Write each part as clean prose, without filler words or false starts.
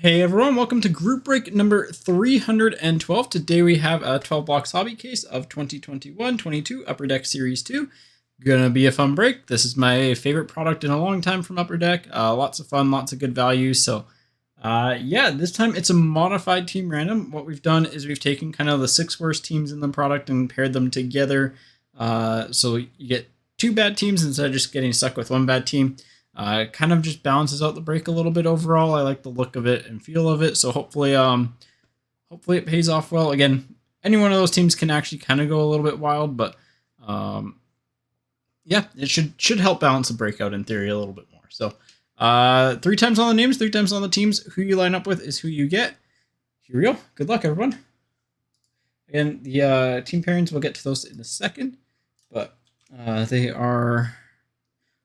Hey everyone, welcome to group break number 312. Today we have a 12 box hobby case of 2021-22 Upper Deck Series 2. Gonna be a fun break. This is my favorite product in a long time from Upper Deck. Lots of fun, lots of good value. So yeah, this time it's a modified team random. What we've done is we've taken kind of the 6 worst teams in the product and paired them together. So you get 2 bad teams instead of just getting stuck with 1 bad team. Kind of just balances out the break a little bit overall. I like the look of it and feel of it, so hopefully it pays off well. Again, any one of those teams can actually kind of go a little bit wild, but yeah, it should help balance the breakout in theory a little bit more. So 3 times on the names, 3 times on the teams. Who you line up with is who you get. Here we go. Good luck, everyone. Again, the team pairings, we'll get to those in a second, but they are...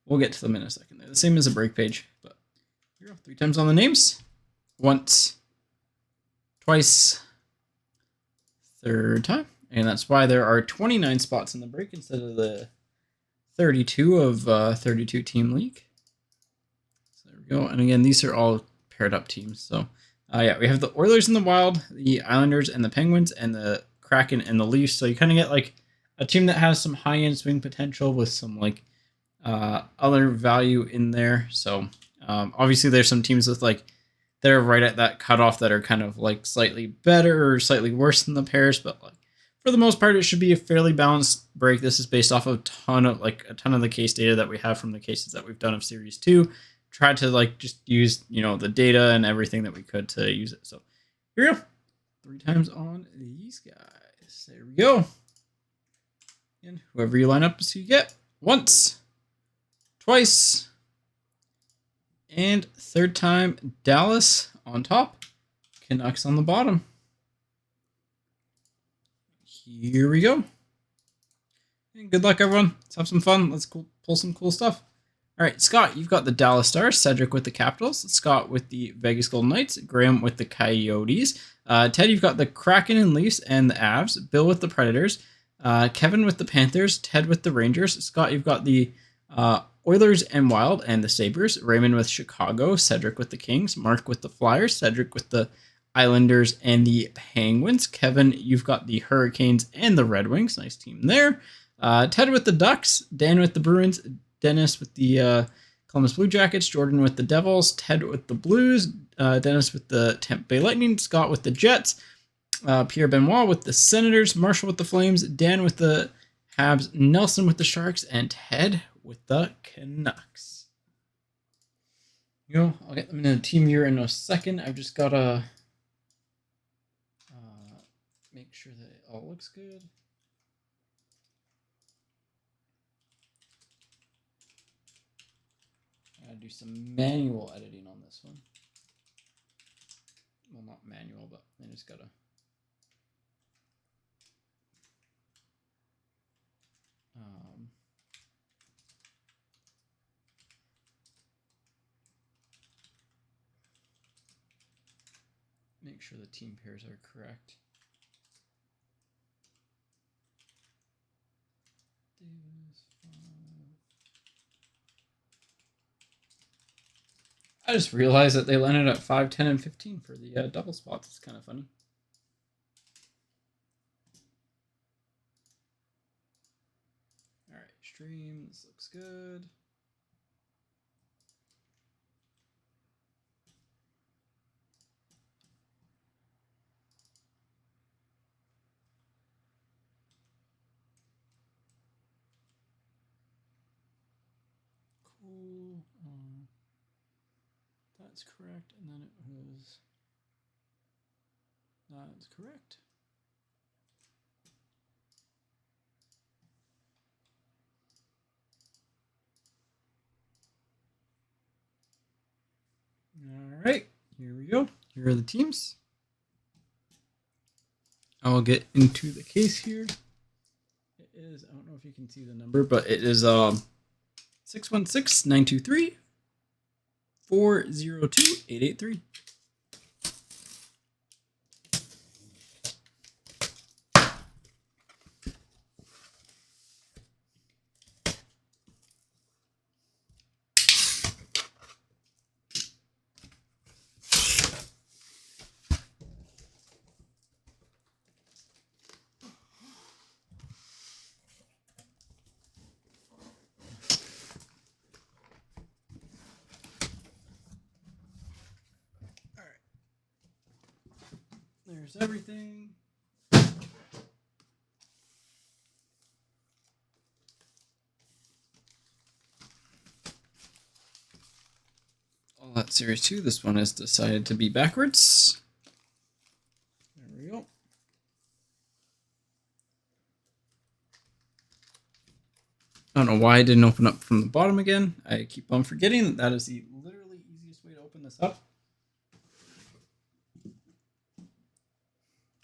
We'll get to them in a second. They're the same as a break page, but here we go. 3 times on the names. Once, twice, 3rd time. And that's why there are 29 spots in the break instead of the 32 of 32 team league. So there we go. And again, these are all paired up teams. So yeah, we have the Oilers and the Wild, the Islanders and the Penguins, and the Kraken and the Leafs. So you kind of get like a team that has some high-end swing potential with some like other value in there. So obviously there's some teams with like they're right at that cutoff that are kind of like slightly better or slightly worse than the pairs, but like for the most part it should be a fairly balanced break. This is based off of a ton of the case data that we have from the cases that we've done of series 2. Tried to like just use the data and everything that we could to use it. So here we go. 3 times on these guys. There we go. And whoever you line up is who you get. Once, twice, and 3rd time, Dallas on top, Canucks on the bottom. Here we go. And good luck, everyone. Let's have some fun. Let's pull some cool stuff. All right, Scott, you've got the Dallas Stars, Cedric with the Capitals, Scott with the Vegas Golden Knights, Graham with the Coyotes, Ted, you've got the Kraken and Leafs and the Avs, Bill with the Predators, Kevin with the Panthers, Ted with the Rangers, Scott, you've got the Oilers and Wild and the Sabres, Raymond with Chicago, Cedric with the Kings, Mark with the Flyers, Cedric with the Islanders and the Penguins, Kevin, you've got the Hurricanes and the Red Wings, nice team there, Ted with the Ducks, Dan with the Bruins, Dennis with the Columbus Blue Jackets, Jordan with the Devils, Ted with the Blues, Dennis with the Tampa Bay Lightning, Scott with the Jets, Pierre Benoit with the Senators, Marshall with the Flames, Dan with the Habs, Nelson with the Sharks, and Ted with the Canucks. I'll get them in a team viewer in a second. I've just got to make sure that it all looks good. I gotta do some manual editing on this one. Well, not manual, but I just gotta... make sure the team pairs are correct. I just realized that they landed at 5, 10, and 15 for the double spots. It's kind of funny. All right, stream. This looks good. Cool. That's correct, and then it was... That's correct. All right, here we go. Here are the teams. I will get into the case here. It is, I don't know if you can see the number, but it is 616-923-402-883. There's everything. All that series 2. This one has decided to be backwards. There we go. I don't know why I didn't open up from the bottom again. I keep on forgetting that that is the literally easiest way to open this up.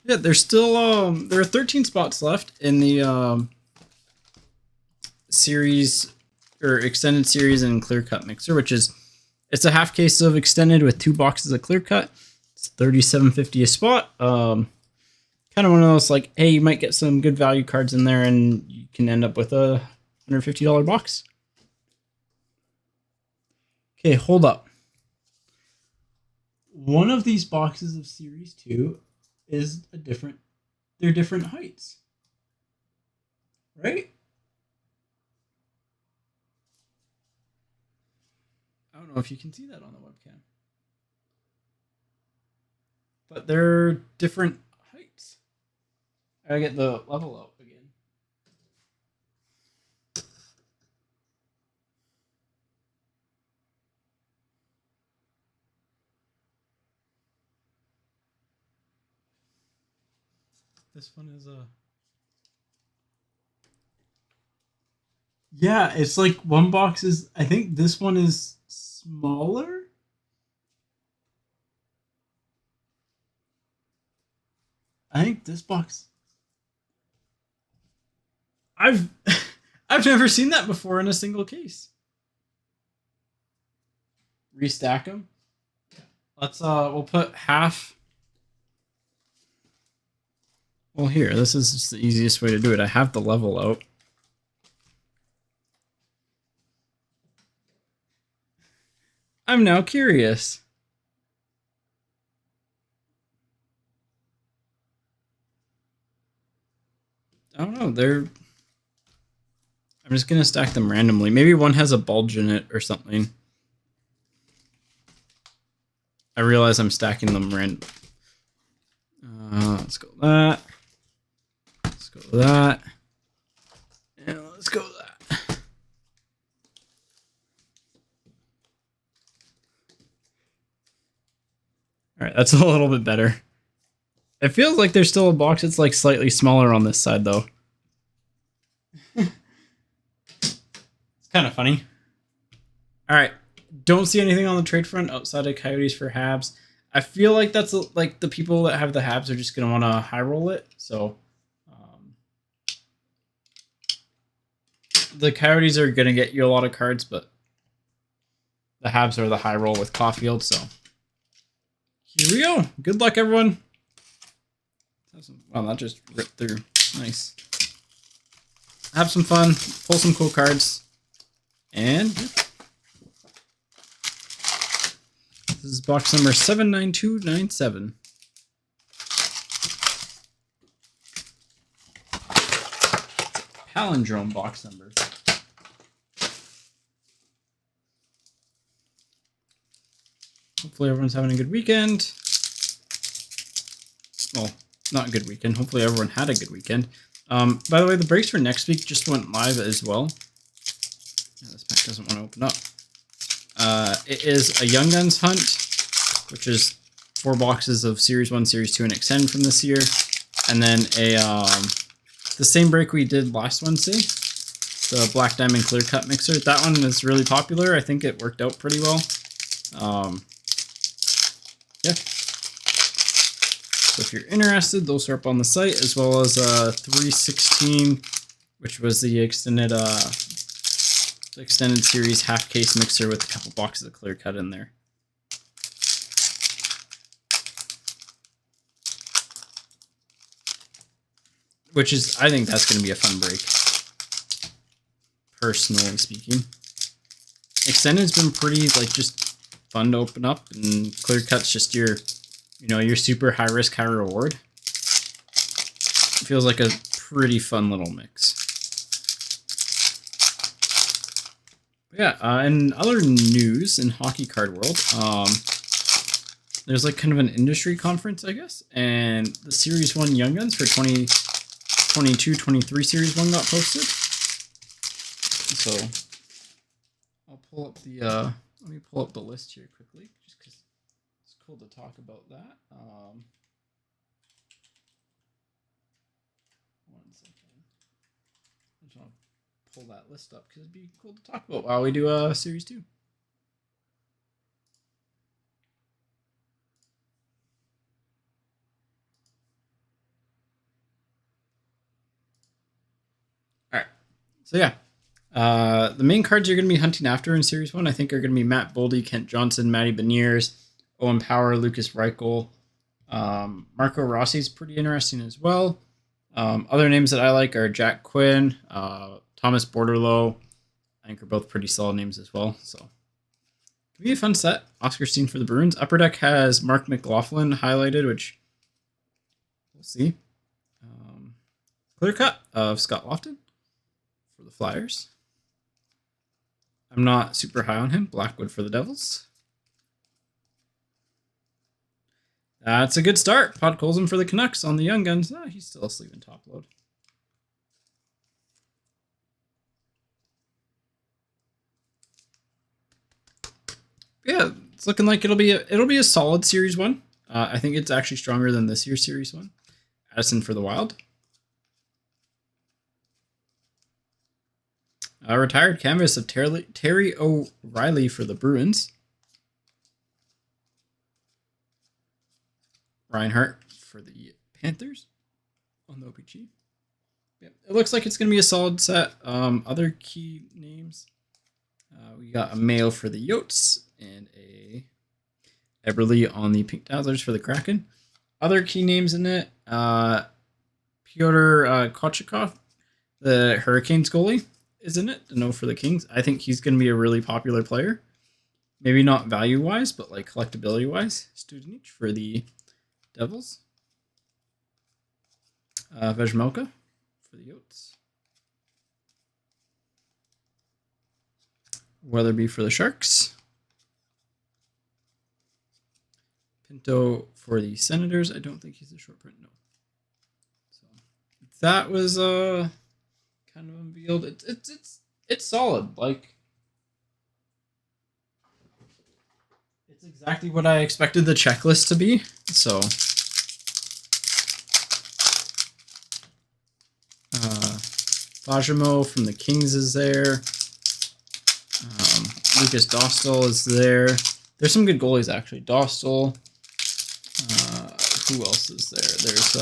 Yeah, there's still there are 13 spots left in the series or extended series and clear cut mixer, which is it's a half case of extended with 2 boxes of clear cut. It's $37.50 a spot. Kind of one of those like, hey, you might get some good value cards in there, and you can end up with a $150 box. Okay, hold up. One of these boxes of Series 2 is they're different heights. Right? I don't know if you can see that on the webcam. But they're different heights. I get the level out again. This one is yeah, it's like one box is, I think this one is smaller. I think this box, I've I've never seen that before in a single case. Restack them. Let's we'll put half. Well, here, this is just the easiest way to do it. I have the level out. I'm now curious. I don't know. I'm just going to stack them randomly. Maybe one has a bulge in it or something. I realize I'm stacking them random. Let's go with that. Let's go with that. And let's go with that. All right, that's a little bit better. It feels like there's still a box that's like slightly smaller on this side though. It's kind of funny. All right, don't see anything on the trade front outside of Coyotes for Habs. I feel like that's like the people that have the Habs are just gonna want to high roll it. So the Coyotes are gonna get you a lot of cards, but the Habs are the high roll with Caulfield. So here we go. Good luck, everyone. Wow, that just ripped through. Nice. Have some fun. Pull some cool cards. And this is box number 79297. Palindrome box number. Hopefully everyone's having a good weekend. Well, not a good weekend. Hopefully everyone had a good weekend. By the way, the breaks for next week just went live as well. Yeah, this pack doesn't want to open up. It is a Young Guns hunt, which is 4 boxes of Series 1, Series 2, and Extend from this year. And then the same break we did last Wednesday, the Black Diamond Clear Cut Mixer. That one is really popular. I think it worked out pretty well. Yeah. So if you're interested, those are up on the site, as well as 316, which was the extended series half case mixer with a couple boxes of clear cut in there. Which is, I think that's going to be a fun break, personally speaking. Extended's been pretty, like, just fun to open up, and clear cut's just your, you know, your super high risk, high reward. It feels like a pretty fun little mix. Yeah, and other news in Hockey Card World, there's like kind of an industry conference, I guess, and the Series 1 Young Guns for 2022-23 Series 1 got posted. So I'll pull up the let me pull up the list here quickly, just because it's cool to talk about that. 1 second. I just want to pull that list up because it'd be cool to talk about while we do Series 2. Alright. So yeah. The main cards you're going to be hunting after in Series 1, I think, are going to be Matt Boldy, Kent Johnson, Matty Beniers, Owen Power, Lucas Reichel. Marco Rossi's pretty interesting as well. Other names that I like are Jack Quinn, Thomas Borderlow. I think are both pretty solid names as well. So it'll be a fun set. Oscar Steen for the Bruins. Upper Deck has Mark McLaughlin highlighted, which we'll see. Clear cut of Scott Lofton for the Flyers. I'm not super high on him. Blackwood for the Devils. That's a good start. Podkolzin for the Canucks on the Young Guns. Oh, he's still asleep in top load. Yeah, it's looking like it'll be a solid Series 1. I think it's actually stronger than this year's Series 1. Addison for the Wild. Retired canvas of Terry O'Reilly for the Bruins. Reinhardt for the Panthers on the OPG. Yeah, it looks like it's going to be a solid set. Other key names. We got a Mayo for the Yotes and a Eberle on the Pink Dazzlers for the Kraken. Other key names in it. Pyotr Kochetkov, the Hurricanes goalie, is in it. To know for the Kings. I think he's going to be a really popular player. Maybe not value-wise, but like collectability-wise. Studenic for the Devils. Vejmelka for the Yotes. Weatherby for the Sharks. Pinto for the Senators. I don't think he's a short print, no. So that was kind of unveiled. It's solid. Like, it's exactly what I expected the checklist to be. So Fajimo from the Kings is there. Lucas Dostal is there. There's some good goalies, actually. Dostal. Who else is there? There's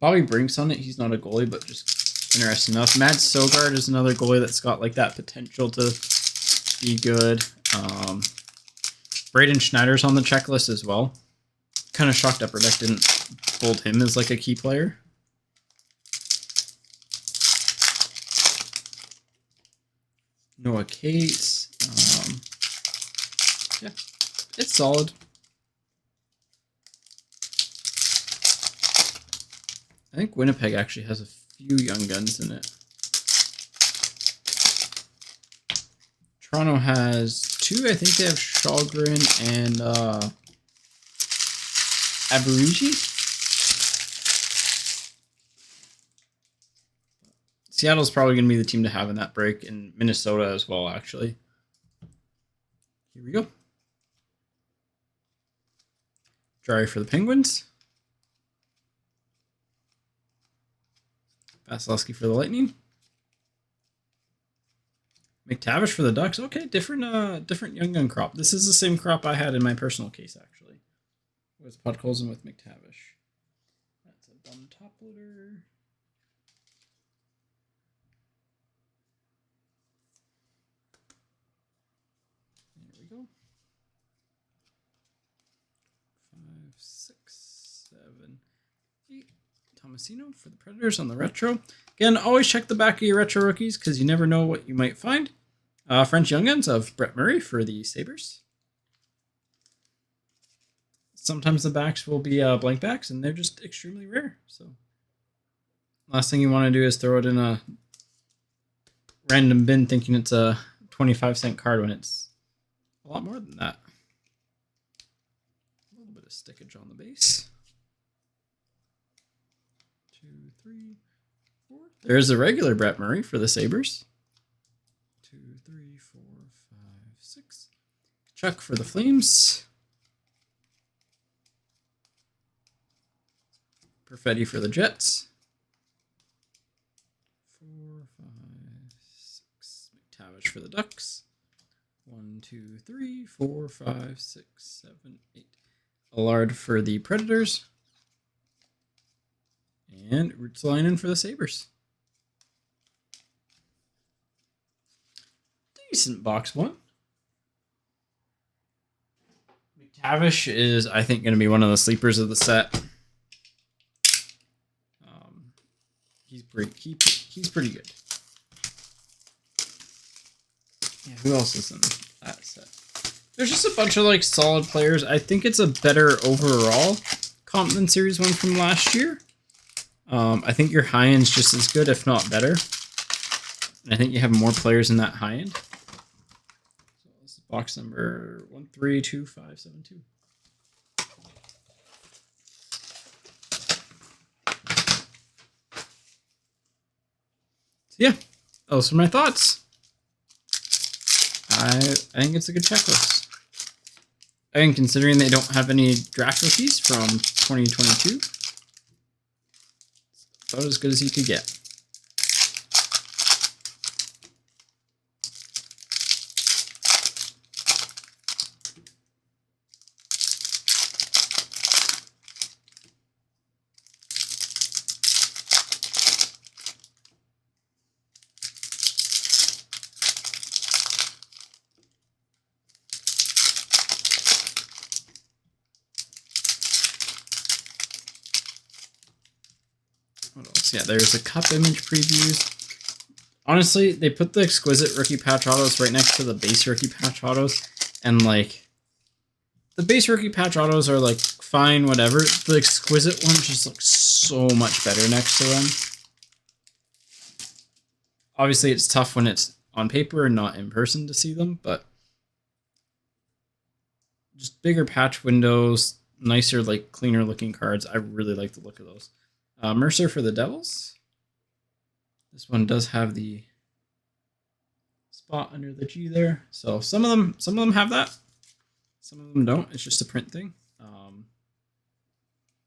Bobby Brinks on it. He's not a goalie, but just interesting enough. Mads Sogard is another goalie that's got like that potential to be good. Braden Schneider's on the checklist as well. Kind of shocked Upper Deck didn't hold him as like a key player. Noah Cates. Yeah, it's solid. I think Winnipeg actually has a few Young Guns in it. Toronto has 2. I think they have Shalgren and Aberigi. Seattle's probably going to be the team to have in that break, and Minnesota as well, actually. Here we go. Jari for the Penguins. Vasilevsky for the Lightning. McTavish for the Ducks. Okay, different Young Gun crop. This is the same crop I had in my personal case, actually. It was Podkolzin with McTavish. That's a dumb top loader. There we go. 5, 6, 7, 8. Tomasino for the Predators on the retro. Again, always check the back of your retro rookies because you never know what you might find. French Young Guns of Brett Murray for the Sabres. Sometimes the backs will be blank backs, and they're just extremely rare. So, last thing you want to do is throw it in a random bin thinking it's a 25-cent card when it's a lot more than that. of stickage on the base. 2, 3, 4. There's a regular Brett Murray for the Sabres. 2, 3, 4, 5, 6. Chuck for the Flames. Perfetti for the Jets. 4, 5, 6. McTavish for the Ducks. 1, 2, 3, 4, 5, 6, 7, 8. Allard for the Predators. And Ruotsalainen for the Sabres. Decent box one. McTavish is, I think, going to be one of the sleepers of the set. He's pretty good. Yeah, who else is in that set? There's just a bunch of like solid players. I think it's a better overall comp than Series 1 from last year. I think your high end's just as good, if not better. And I think you have more players in that high end. So this is box number 132572. So yeah, those are my thoughts. I think it's a good checklist. And considering they don't have any draft rookies from 2022, it's about as good as you could get. What else? Yeah, there's a cup image previews. Honestly, they put the exquisite rookie patch autos right next to the base rookie patch autos, and like the base rookie patch autos are like fine, whatever. The exquisite ones just look so much better next to them. Obviously, it's tough when it's on paper and not in person to see them, but just bigger patch windows, nicer, like cleaner looking cards. I really like the look of those. Mercer for the Devils. This one does have the spot under the G there. So some of them have that. Some of them don't. It's just a print thing.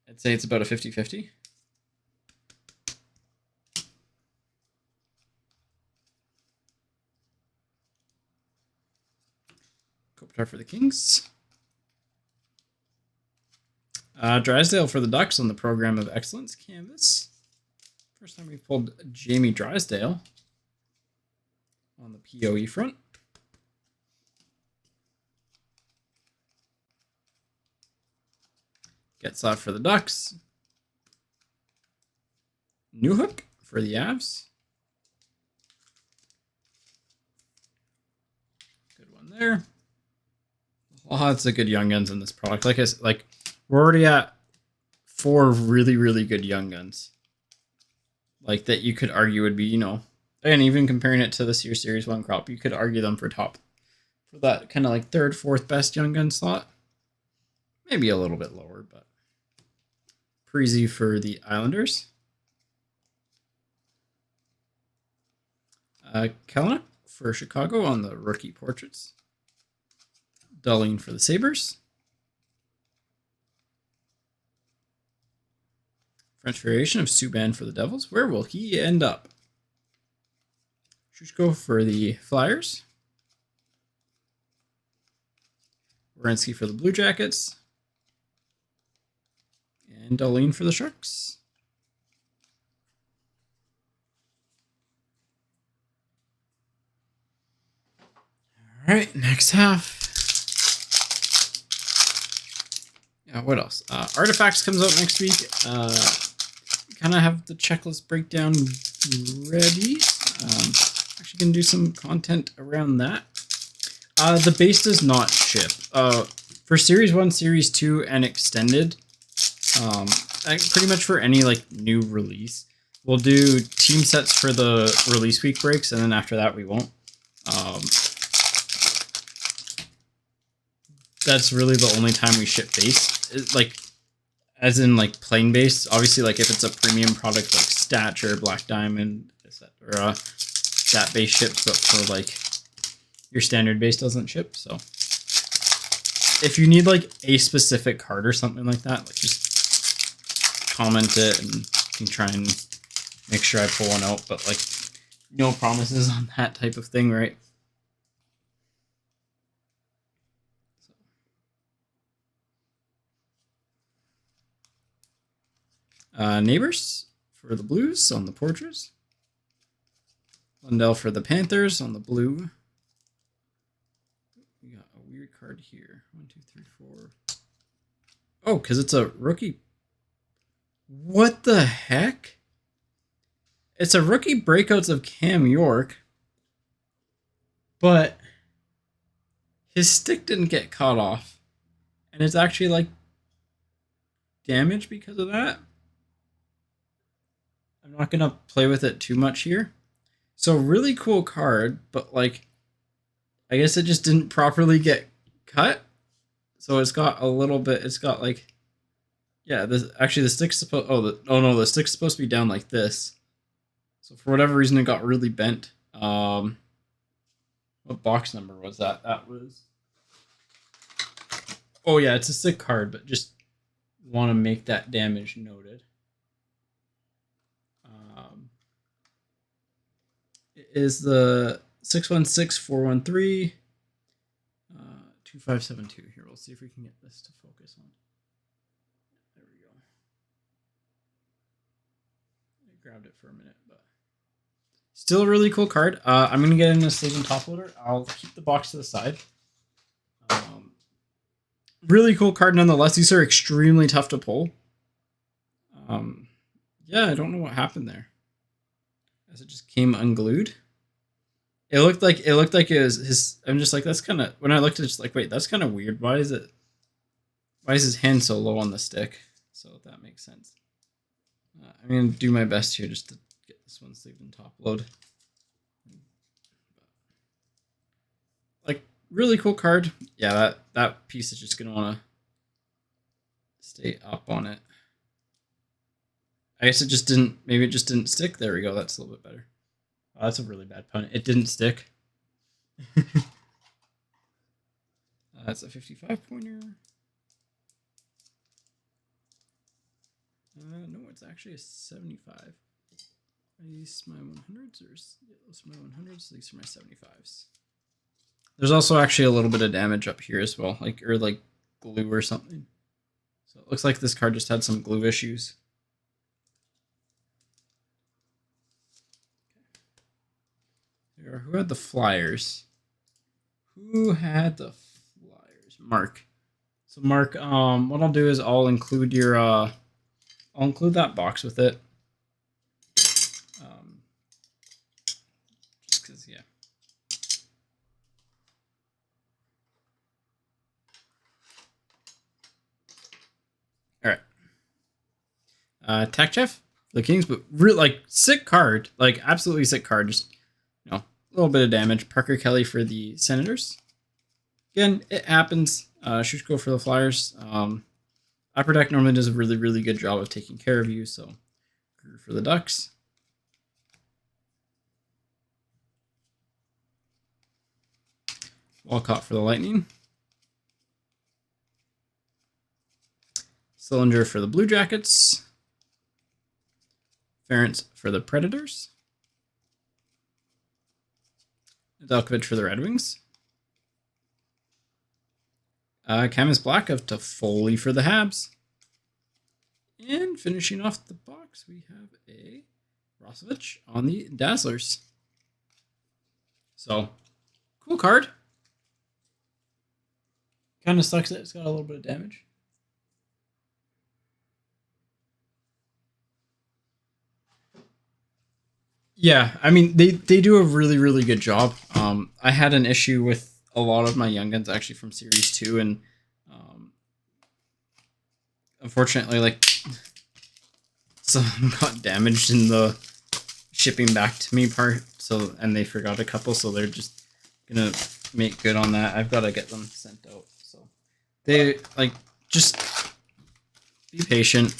I'd say it's about a 50-50. Kopitar for the Kings. Drysdale for the Ducks on the Program of Excellence canvas. First time we've pulled Jamie Drysdale on the PoE front. Getzlaf for the Ducks. Newhook for the Avs. Good one there. Lots of good young guns in this product. Like I said, we're already at 4 really, really good young guns. Like that you could argue would be, you know, and even comparing it to this year's Series 1 crop, you could argue them for that kind of like 3rd, 4th best young gun slot. Maybe a little bit lower, but Preezy for the Islanders. Kelenic for Chicago on the rookie portraits. Dahlin for the Sabres. French variation of Subban for the Devils. Where will he end up? Shushko for the Flyers. Werenski for the Blue Jackets. And Dahlin for the Sharks. All right, next half. Yeah, what else? Artifacts comes out next week. Kind of have the checklist breakdown ready. Actually going to do some content around that. The base does not ship. For Series 1, Series 2, and Extended, pretty much for any like new release, we'll do team sets for the release week breaks, and then after that we won't. that's really the only time we ship base. Like, as in like plain base. Obviously, like if it's a premium product like Stature, Black Diamond, or that base ships, but for like your standard base doesn't ship. So if you need like a specific card or something like that, like just comment it and I can try and make sure I pull one out. But like no promises on that type of thing, right? Neighbors for the Blues on the Portraits. Lundell for the Panthers on the blue. We got a weird card here. 1, 2, 3, 4. Oh, because it's a rookie. What the heck? It's a rookie breakouts of Cam York, but his stick didn't get cut off. And it's actually like damaged because of that. I'm not going to play with it too much here. So really cool card, but like, I guess it just didn't properly get cut. So it's got a little bit, it's got like, yeah, this actually the stick's supposed, oh no, the stick's supposed to be down like this. So for whatever reason, it got really bent. What box number was that? That was, oh yeah, it's a sick card, but just want to make that damage noted. It is the 616413 2572. Here, we'll see if we can get this to focus on. There we go. I grabbed it for a minute, but still a really cool card. I'm gonna get in a Sleeve and Top Loader. I'll keep the box to the side. Really cool card nonetheless. These are extremely tough to pull. Yeah, I don't know what happened there. As it just came unglued. It looked like it was his. I'm just like, that's kind of, when I looked at it, just like, wait, that's kind of weird. Why is his hand so low on the stick? So that makes sense. I'm gonna do my best here just to get this one sleeved and top load. Like, really cool card. Yeah, that piece is just gonna want to stay up on it. I guess it just didn't, maybe it just didn't stick. There we go. That's a little bit better. Oh, that's a really bad pun. It didn't stick. That's a 55 pointer. No, it's actually a 75. Are these my 100s or those are my 100s? These are my 75s. There's also actually a little bit of damage up here as well, like, or like glue or something. So it looks like this card just had some glue issues. Who had the Flyers? Who had the Flyers? Mark. So Mark, what I'll do is I'll include your I'll include that box with it. Just cause, yeah. All right. Tech Chef, the Kings, but really like sick card, like absolutely sick card. Just, you know, a little bit of damage. Parker Kelly for the Senators. Again, it happens. Shushko for the Flyers. Upper Deck normally does a really, really good job of taking care of you. So, for the Ducks. Walcott for the Lightning. Sillinger for the Blue Jackets. Ference for the Predators. Nedeljkovic for the Red Wings. Camus Black of Toffoli for the Habs. And finishing off the box, we have a Rosovich on the Dazzlers. So, cool card. Kind of sucks that it's got a little bit of damage. Yeah, I mean, they do a really, really good job. I had an issue with a lot of my Young Guns actually from Series 2, and unfortunately, like, some got damaged in the shipping back to me part, so, and they forgot a couple, so they're just gonna make good on that. I've got to get them sent out, so they like just be patient.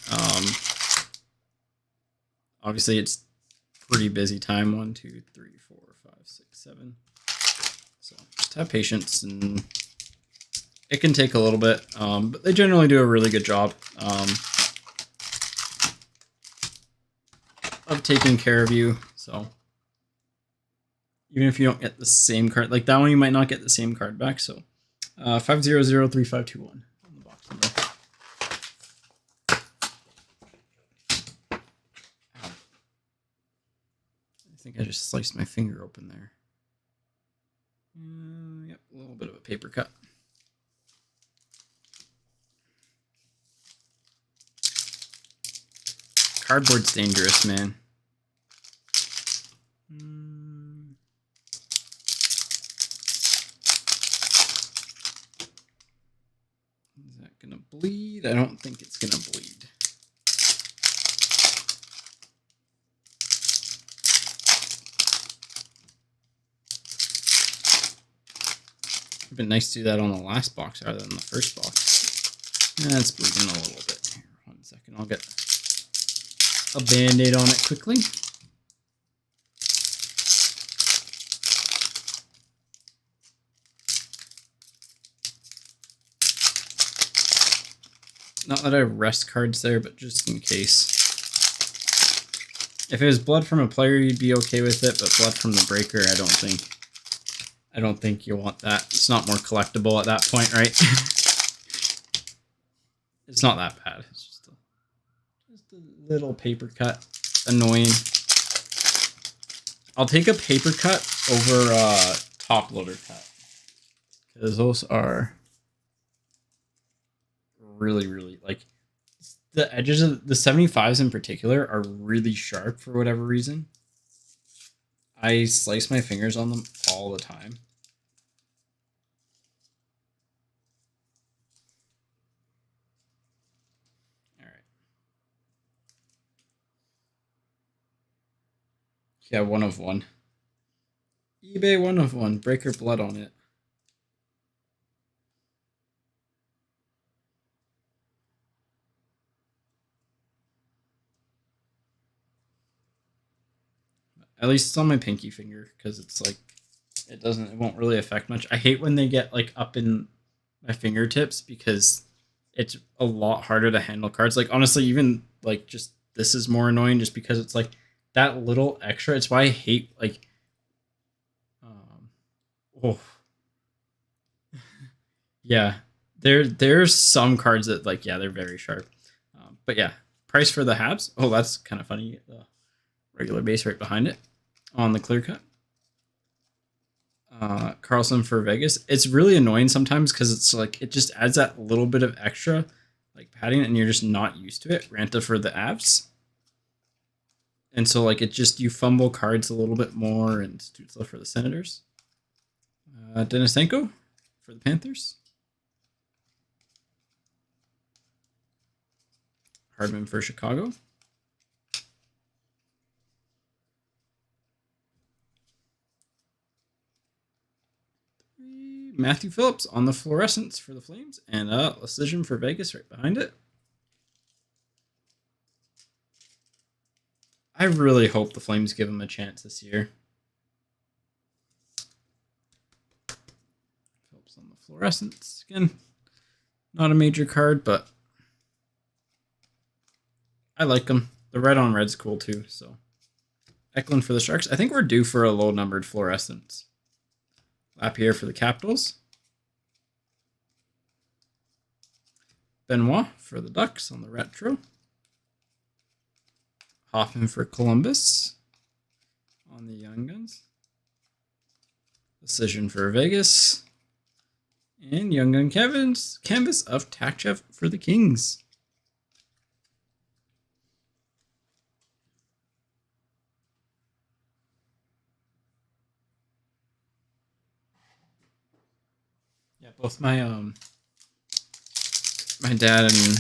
Obviously it's pretty busy time. 1, 2, 3, 4, 5, 6, 7. So just have patience, and it can take a little bit, but they generally do a really good job of taking care of you. So even if you don't get the same card, like that one, you might not get the same card back. So 5003521 on the box number. I think I just sliced my finger open there. Yep, a little bit of a paper cut. Cardboard's dangerous, man. Is that gonna bleed? I don't think it's gonna bleed. It'd been nice to do that on the last box rather than the first box. It's bleeding a little bit. Here, 1 second. I'll get a band-aid on it quickly. Not that I have rest cards there, but just in case. If it was blood from a player, you'd be okay with it, but blood from the breaker, I don't think you want that. It's not more collectible at that point, right? It's not that bad. It's just a little paper cut. Annoying. I'll take a paper cut over a top loader cut, because those are really like, the edges of the 75s in particular are really sharp for whatever reason. I slice my fingers on them all the time. All right. Yeah, 1 of 1. eBay 1 of 1. Breaker blood on it. At least it's on my pinky finger, because it's like, it won't really affect much. I hate when they get like up in my fingertips, because it's a lot harder to handle cards. Like honestly, even like just this is more annoying, just because it's like that little extra. It's why I hate like yeah, there's some cards that like, yeah, they're very sharp. But yeah, price for the Habs. Oh, that's kind of funny. The regular base right behind it on the clear cut. Carlson for Vegas. It's really annoying sometimes, because it's like, it just adds that little bit of extra like padding, and you're just not used to it. Ranta for the Avs. And so like, it just, you fumble cards a little bit more. And Stutzla for the Senators. Denisenko for the Panthers. Hardman for Chicago. Matthew Phillips on the fluorescence for the Flames, and Decision for Vegas right behind it. I really hope the Flames give him a chance this year. Phillips on the fluorescence again. Not a major card, but I like them. The red on red's cool too. So Eklund for the Sharks. I think we're due for a low numbered fluorescence. Lapierre for the Capitals. Benoit for the Ducks on the retro. Hoffman for Columbus on the Young Guns. Decision for Vegas. And Young Gun canvas of Takchev for the Kings. Yeah, both my my dad and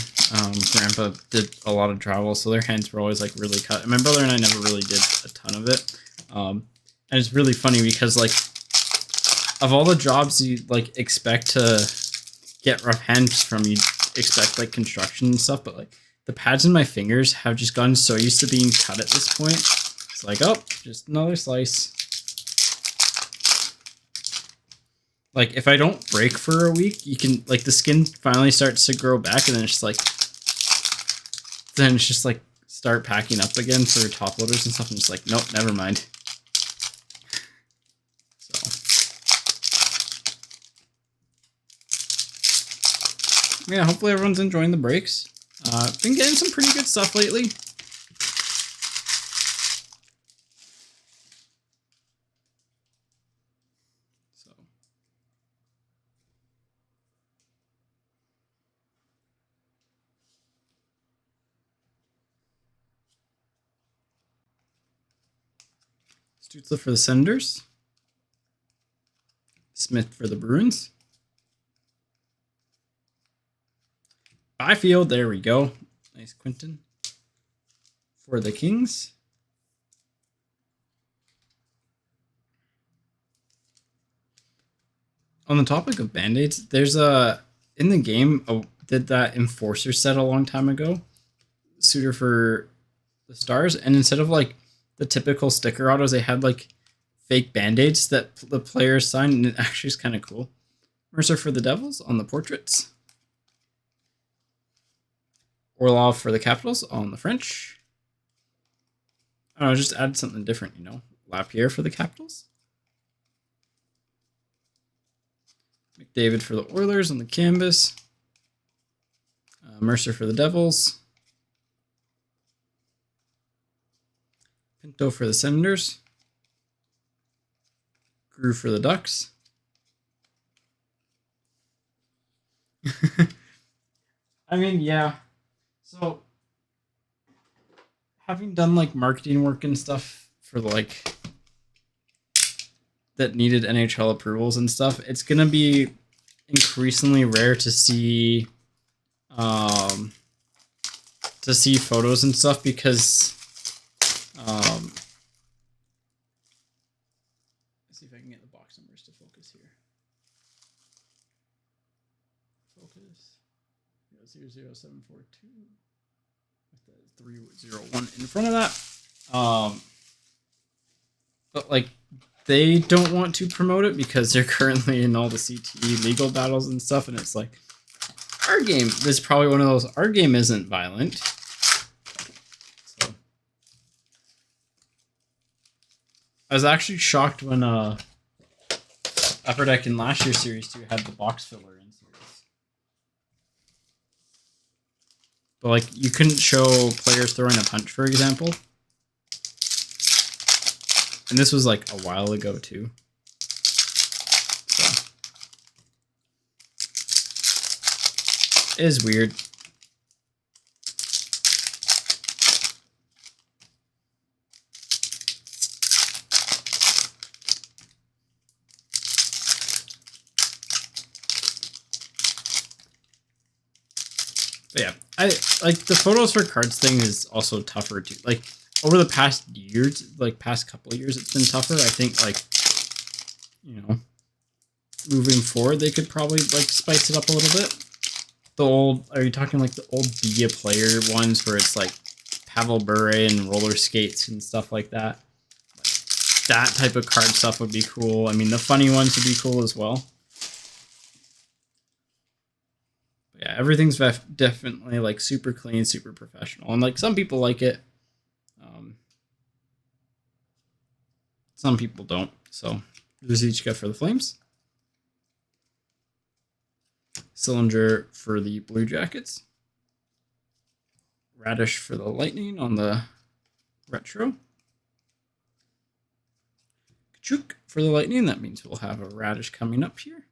grandpa did a lot of travel, so their hands were always like really cut. And my brother and I never really did a ton of it. And it's really funny because like, of all the jobs you like expect to get rough hands from, you'd expect like construction and stuff, but like the pads in my fingers have just gotten so used to being cut at this point. It's like, oh, just another slice. Like if I don't break for a week, you can like the skin finally starts to grow back, and then it's just like start packing up again for top loaders and stuff. I'm just like, nope, never mind. Yeah, hopefully everyone's enjoying the breaks. Been getting some pretty good stuff lately. So. Stützle for the Senators. Smith for the Bruins. Byfield, there we go. Nice Quinton. For the Kings. On the topic of Band-Aids, there's in the game, did that Enforcer set a long time ago. Suitor for the Stars, and instead of like the typical sticker autos, they had like fake Band-Aids that the players signed, and it actually is kind of cool. Mercer for the Devils on the portraits. Orlov for the Capitals on the French. I don't know, just add something different, you know. Lapierre for the Capitals. McDavid for the Oilers on the canvas. Mercer for the Devils. Pinto for the Senators. Grew for the Ducks. I mean, yeah. So, having done like marketing work and stuff for like that needed NHL approvals and stuff, it's gonna be increasingly rare to see photos and stuff because let's see if I can get the box numbers to focus here. Focus 00742 with the 301 in front of that. But like they don't want to promote it because they're currently in all the CTE legal battles and stuff, and it's like our game is probably one of those. Our game isn't violent. So I was actually shocked when Upper Deck in last year's Series 2 had the box filler in series. But like you couldn't show players throwing a punch, for example. And this was like a while ago too. So it is weird. But yeah, I like the photos for cards thing is also tougher too. Like over the past years, like past couple of years, it's been tougher. I think like, you know, moving forward, they could probably like spice it up a little bit. The old, are you talking like the old Be a Player ones where it's like Pavel Bure and roller skates and stuff like that? Like, that type of card stuff would be cool. I mean, the funny ones would be cool as well. But yeah, everything's definitely like super clean, super professional. And like some people like it. Some people don't. So there's each guy for the Flames. Cylinder for the Blue Jackets. Radish for the Lightning on the retro. Kachuk for the Lightning. That means we'll have a Radish coming up here.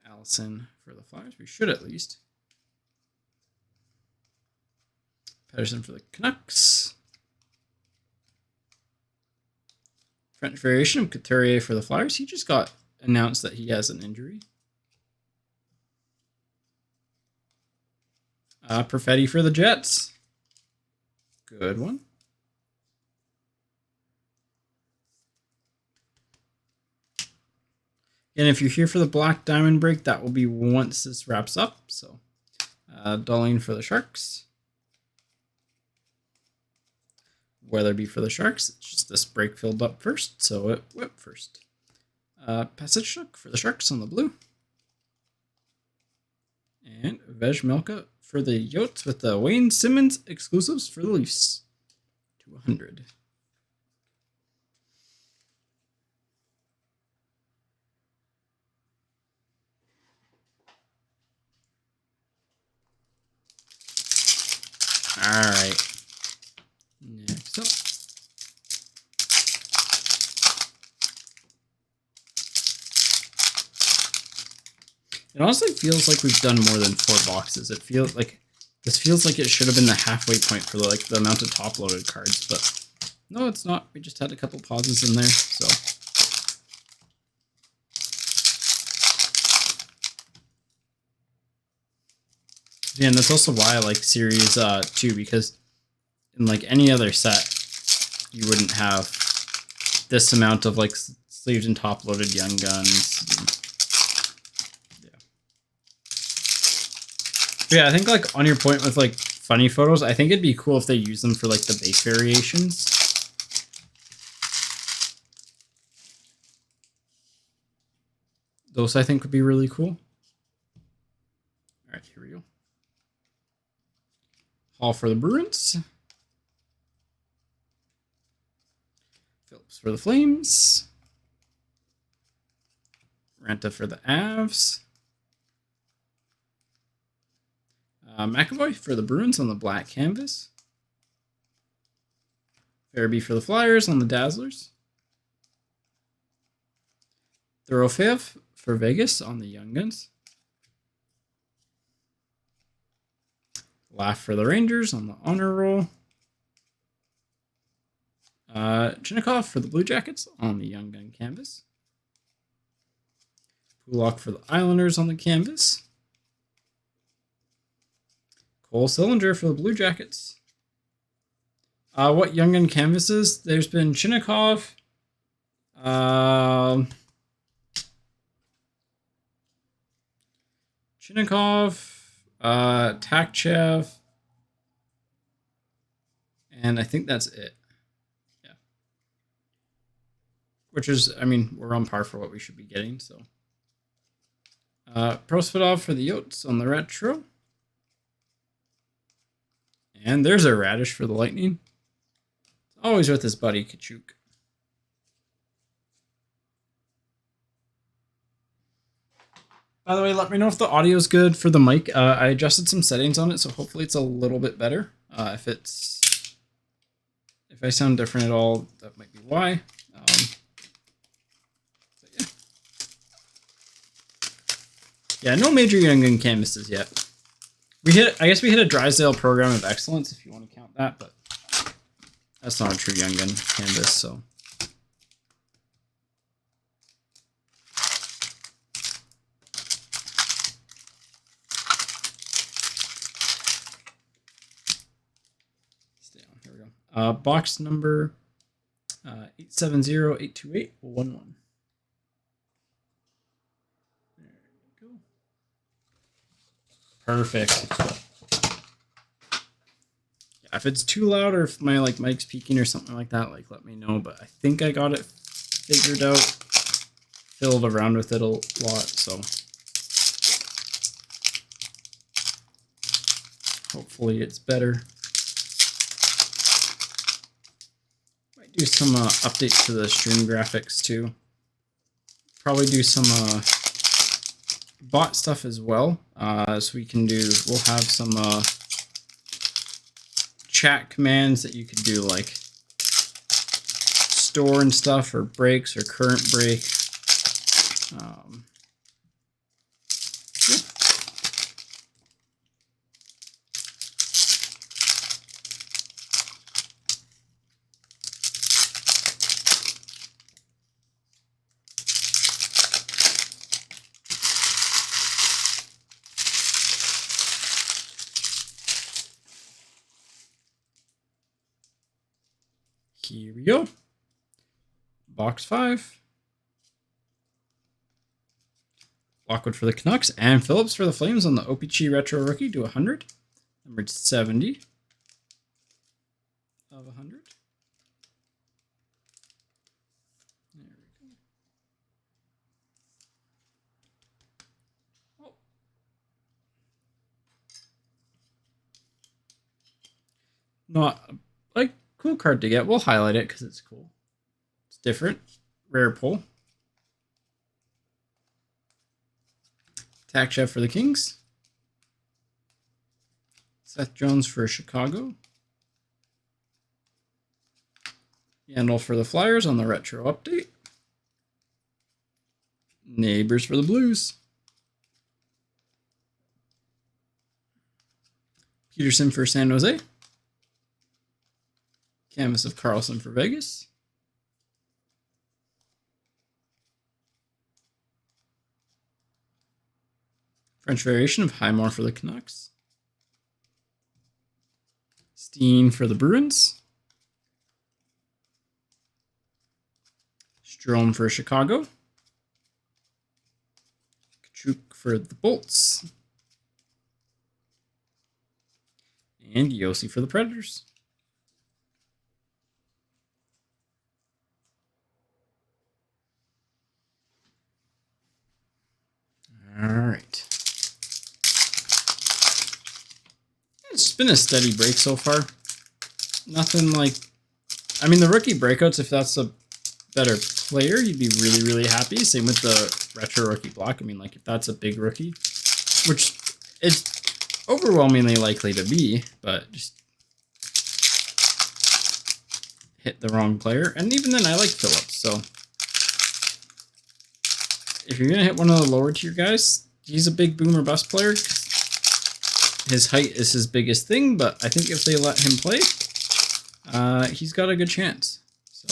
Allison for the Flyers. We should at least. Pedersen for the Canucks. French variation of Couturier for the Flyers. He just got announced that he has an injury. Perfetti for the Jets. Good one. And if you're here for the Black Diamond break, that will be once this wraps up. So, Darlene for the Sharks. Weatherby for the Sharks. It's just this break filled up first, so it whipped first. Pasichnuk for the Sharks on the blue. And Vejmelka for the Yotes with the Wayne Simmons exclusives for the Leafs. 200. All right. Next up. It honestly feels like we've done more than 4 boxes. It feels like this feels like it should have been the halfway point for like the amount of top loaded cards, but no, it's not. We just had a couple pauses in there, so. Yeah, and that's also why I like Series 2, because in like any other set, you wouldn't have this amount of like sleeved and top loaded Young Guns. Yeah, I think like on your point with like funny photos, I think it'd be cool if they use them for like the base variations. Those I think would be really cool. All right, here we go. Hall for the Bruins. Phillips for the Flames. Ranta for the Avs. McAvoy for the Bruins on the black canvas. Farabee for the Flyers on the Dazzlers. Dorofeev for Vegas on the Young Guns. Laugh for the Rangers on the Honor Roll. Chinnikov for the Blue Jackets on the Young Gun canvas. Pulak for the Islanders on the canvas. Cole Sillinger for the Blue Jackets. What Young Gun canvases? There's been Chinnikov. Takchev. And I think that's it. Yeah. Which is, I mean, we're on par for what we should be getting, so. Prosvedov for the Yotes on the retro. And there's a Radish for the Lightning. Always with his buddy Kachuk. By the way, let me know if the audio is good for the mic. I adjusted some settings on it, so hopefully it's a little bit better. If I sound different at all, that might be why. So yeah, no major Young Gun canvases yet. I guess we hit a Drysdale Program of Excellence, if you want to count that, but that's not a true Young Gun canvas, so. Stay on, here we go. Box number 870-828-11. There we go. Perfect. Yeah, if it's too loud or if my like mic's peaking or something like that, like let me know. But I think I got it figured out. Fiddled around with it a lot, so hopefully it's better. Might do some updates to the stream graphics too. Probably do some bot stuff as well. So we'll have some chat commands that you could do, like store and stuff, or breaks, or current break. Yeah. Here we go. Box 5. Lockwood for the Canucks, and Phillips for the Flames on the OPG Retro Rookie to 100. Numbered 70 of 100. There we go. Oh. Not like cool card to get. We'll highlight it because it's cool. It's different. Rare pull. Tack Chef for the Kings. Seth Jones for Chicago. Yandel for the Flyers on the retro update. Neighbors for the Blues. Peterson for San Jose. Canvas of Carlson for Vegas. French variation of Highmore for the Canucks. Steen for the Bruins. Strome for Chicago. Kachuk for the Bolts. And Yossi for the Predators. All right. It's been a steady break so far. Nothing like... I mean, the rookie breakouts, if that's a better player, you'd be really, really happy. Same with the retro rookie block. I mean, like, if that's a big rookie, which is overwhelmingly likely to be, but just hit the wrong player. And even then, I like Phillips, so if you're going to hit one of the lower tier guys, he's a big boom or bust player. His height is his biggest thing, but I think if they let him play, he's got a good chance. So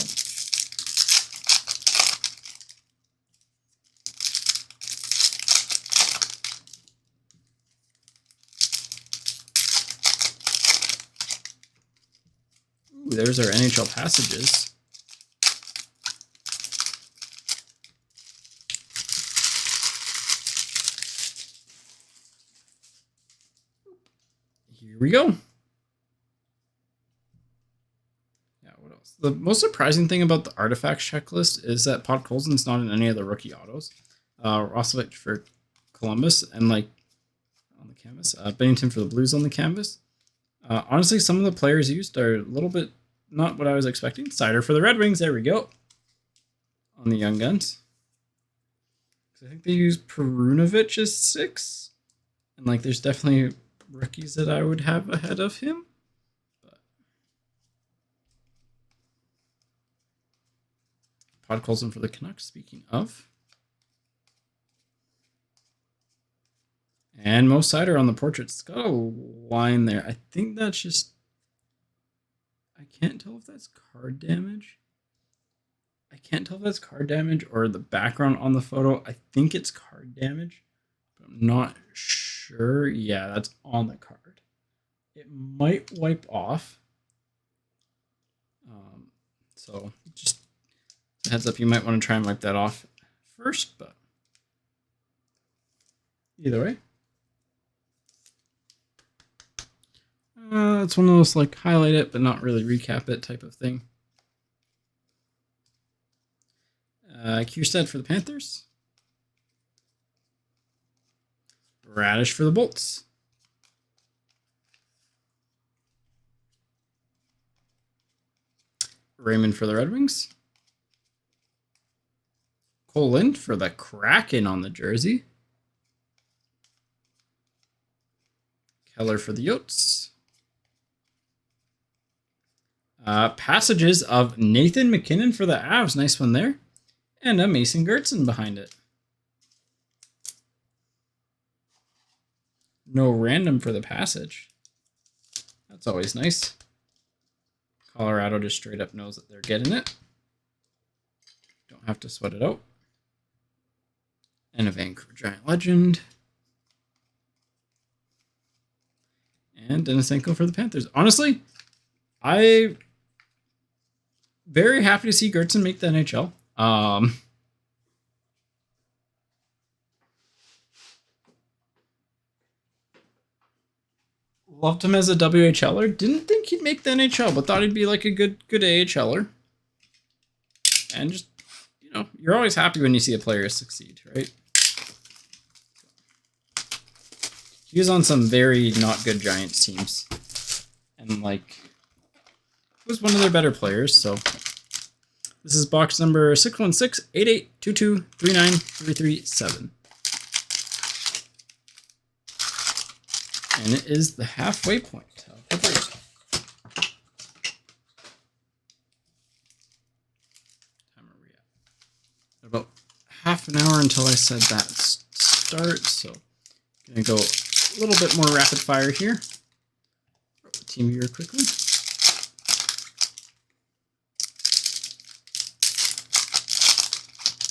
ooh, there's our NHL passages. Here we go. Yeah, what else? The most surprising thing about the artifacts checklist is that Podkolzin's not in any of the rookie autos. Roslovic for Columbus and like on the canvas. Bennington for the Blues on the canvas. Honestly, some of the players used are a little bit not what I was expecting. Cider for the Red Wings. There we go. On the Young Guns. I think they use Perunovic as 6. And like there's definitely rookies that I would have ahead of him. But Podkolzin for the Canucks, speaking of. And Mo Seider on the portraits. It's got a line there. I think that's just... I can't tell if that's card damage. I can't tell if that's card damage or the background on the photo. I think it's card damage, but I'm not sure. Yeah, that's on the card. It might wipe off. So just a heads up, you might want to try and wipe that off first, but either way. It's one of those like highlight it, but not really recap it type of thing. Kierstead for the Panthers. Radish for the Bolts. Raymond for the Red Wings. Cole Lind for the Kraken on the jersey. Keller for the Yotes. Passages of Nathan McKinnon for the Avs. Nice one there. And a Mason Gertson behind it. No random for the passage. That's always nice. Colorado just straight up knows that they're getting it. Don't have to sweat it out. And a Vancouver Giant legend. And Denisenko for the Panthers. Honestly, I'm very happy to see Gertson make the NHL. Loved him as a WHLer. Didn't think he'd make the NHL, but thought he'd be like a good AHLer. And just, you know, you're always happy when you see a player succeed, right? He was on some very not good Giants teams. And, like, was one of their better players, so. This is box number 616-8822-39-337. And it is the halfway point of the break. Time are we at? About half an hour until I said that start, so I'm going to go a little bit more rapid fire here. Throw the team viewer quickly.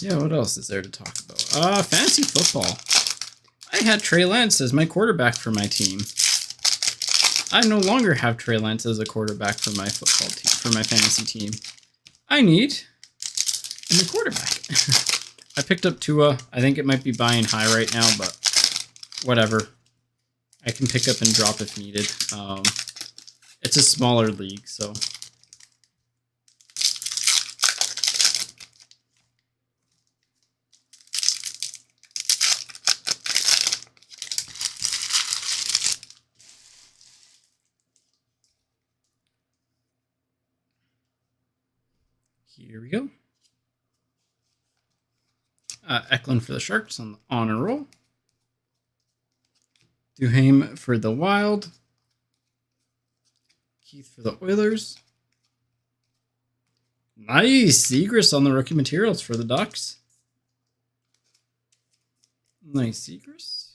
Yeah, what else is there to talk about? Fantasy football. I had Trey Lance as my quarterback for my team. I no longer have Trey Lance as a quarterback for my football team, for my fantasy team. I need a new quarterback. I picked up Tua. I think it might be buying high right now, but whatever. I can pick up and drop if needed. It's a smaller league, so. Here we go. Eklund for the Sharks on the honor roll. Duhaime for the Wild. Keith for the Oilers. Nice. Zegras on the rookie materials for the Ducks. Nice Zegras.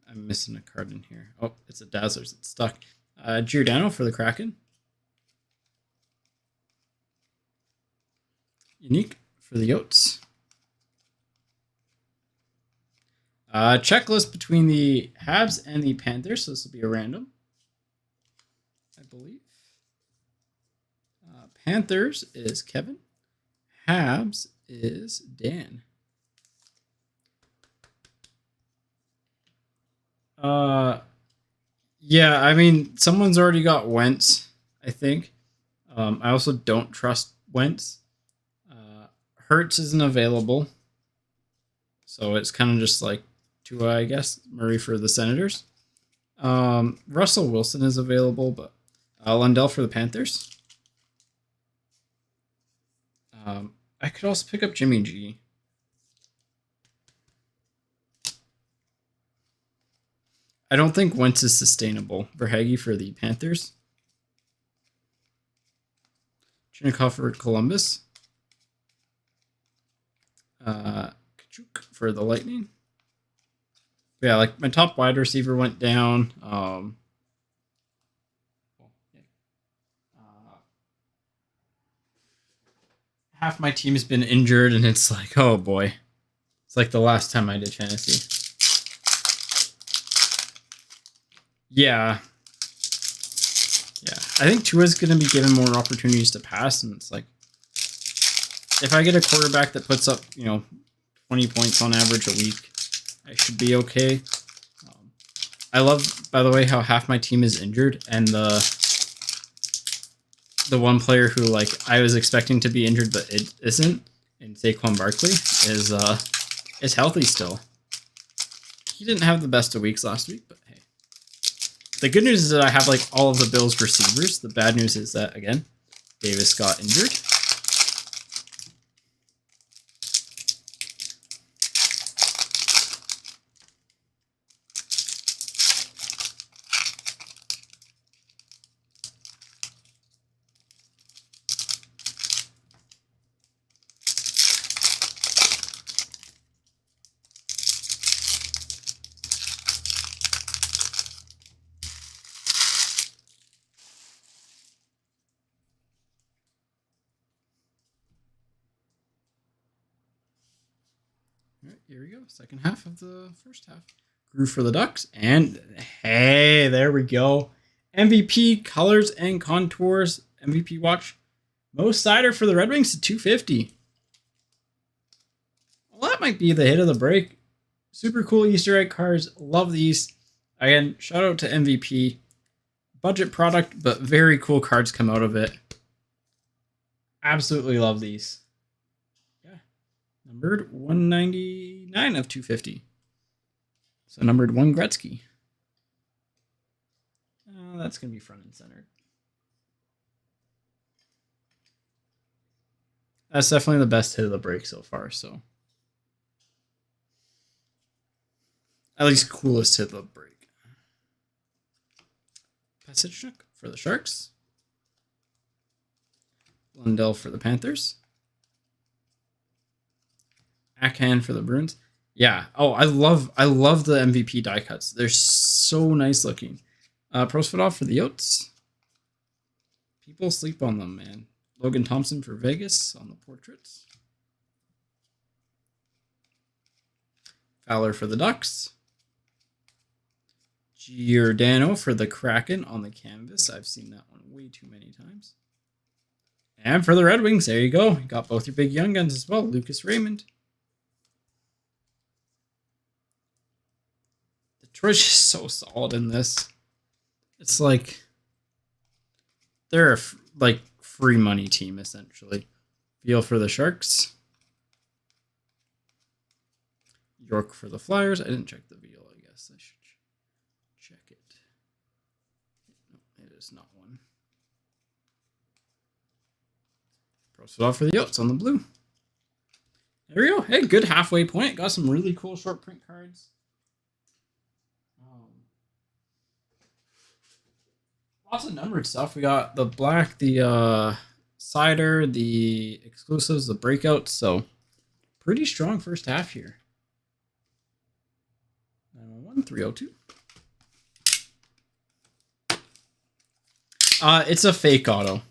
I'm missing a card in here. Oh, it's a Dazzlers. It's stuck. Giordano for the Kraken. Unique for the Yotes. Checklist between the Habs and the Panthers. So this will be a random, I believe. Panthers is Kevin. Habs is Dan. Yeah, I mean, someone's already got Wentz, I think. I also don't trust Wentz. Hurts isn't available. So it's kind of just like Tua, I guess. Murray for the Senators. Russell Wilson is available, but Lundell for the Panthers. I could also pick up Jimmy G. I don't think Wentz is sustainable. Verhaeghe for the Panthers. Chinakhov for Columbus. Kachuk for the Lightning. Yeah, like my top wide receiver went down. Half my team's been injured, and it's like, oh boy. It's like the last time I did fantasy. Yeah. Yeah. I think Tua's going to be given more opportunities to pass, and it's like, if I get a quarterback that puts up, 20 points on average a week, I should be okay. I love, by the way, how half my team is injured, and the one player who, I was expecting to be injured, but it isn't, and Saquon Barkley, is healthy still. He didn't have the best of weeks last week, but hey. The good news is that I have, all of the Bills receivers. The bad news is that, again, Davis got injured. All right, here we go. Second half of the first half. Grew for the Ducks. And hey, there we go. MVP colors and contours. MVP watch. Mo Seider for the Red Wings to 250. Well, that might be the hit of the break. Super cool Easter egg cards. Love these. Again, shout out to MVP. Budget product, but very cool cards come out of it. Absolutely love these. Yeah. Numbered 199 of 250. So numbered 1 Gretzky. That's going to be front and center. That's definitely the best hit of the break so far, so. At least coolest hit of the break. Pasichnuk for the Sharks. Lundell for the Panthers. Ackhan for the Bruins. Yeah. Oh, I love the MVP die cuts. They're so nice looking. Prosvedov for the Yotes. People sleep on them, man. Logan Thompson for Vegas on the portraits. Fowler for the Ducks. Giordano for the Kraken on the canvas. I've seen that one way too many times. And for the Red Wings, there you go. You got both your big young guns as well. Lucas Raymond. Detroit's just so solid in this. It's like they're a like free money team essentially. Veal for the Sharks. York for the Flyers. I didn't check the Veal. I guess I should check it. No, it is not one. Prosvedov for the Yotes on the blue. There we go. Hey, good halfway point. Got some really cool short print cards. Lots of numbered stuff. We got the black, the cider, the exclusives, the breakouts. So pretty strong first half here. 911, 302. It's a fake auto.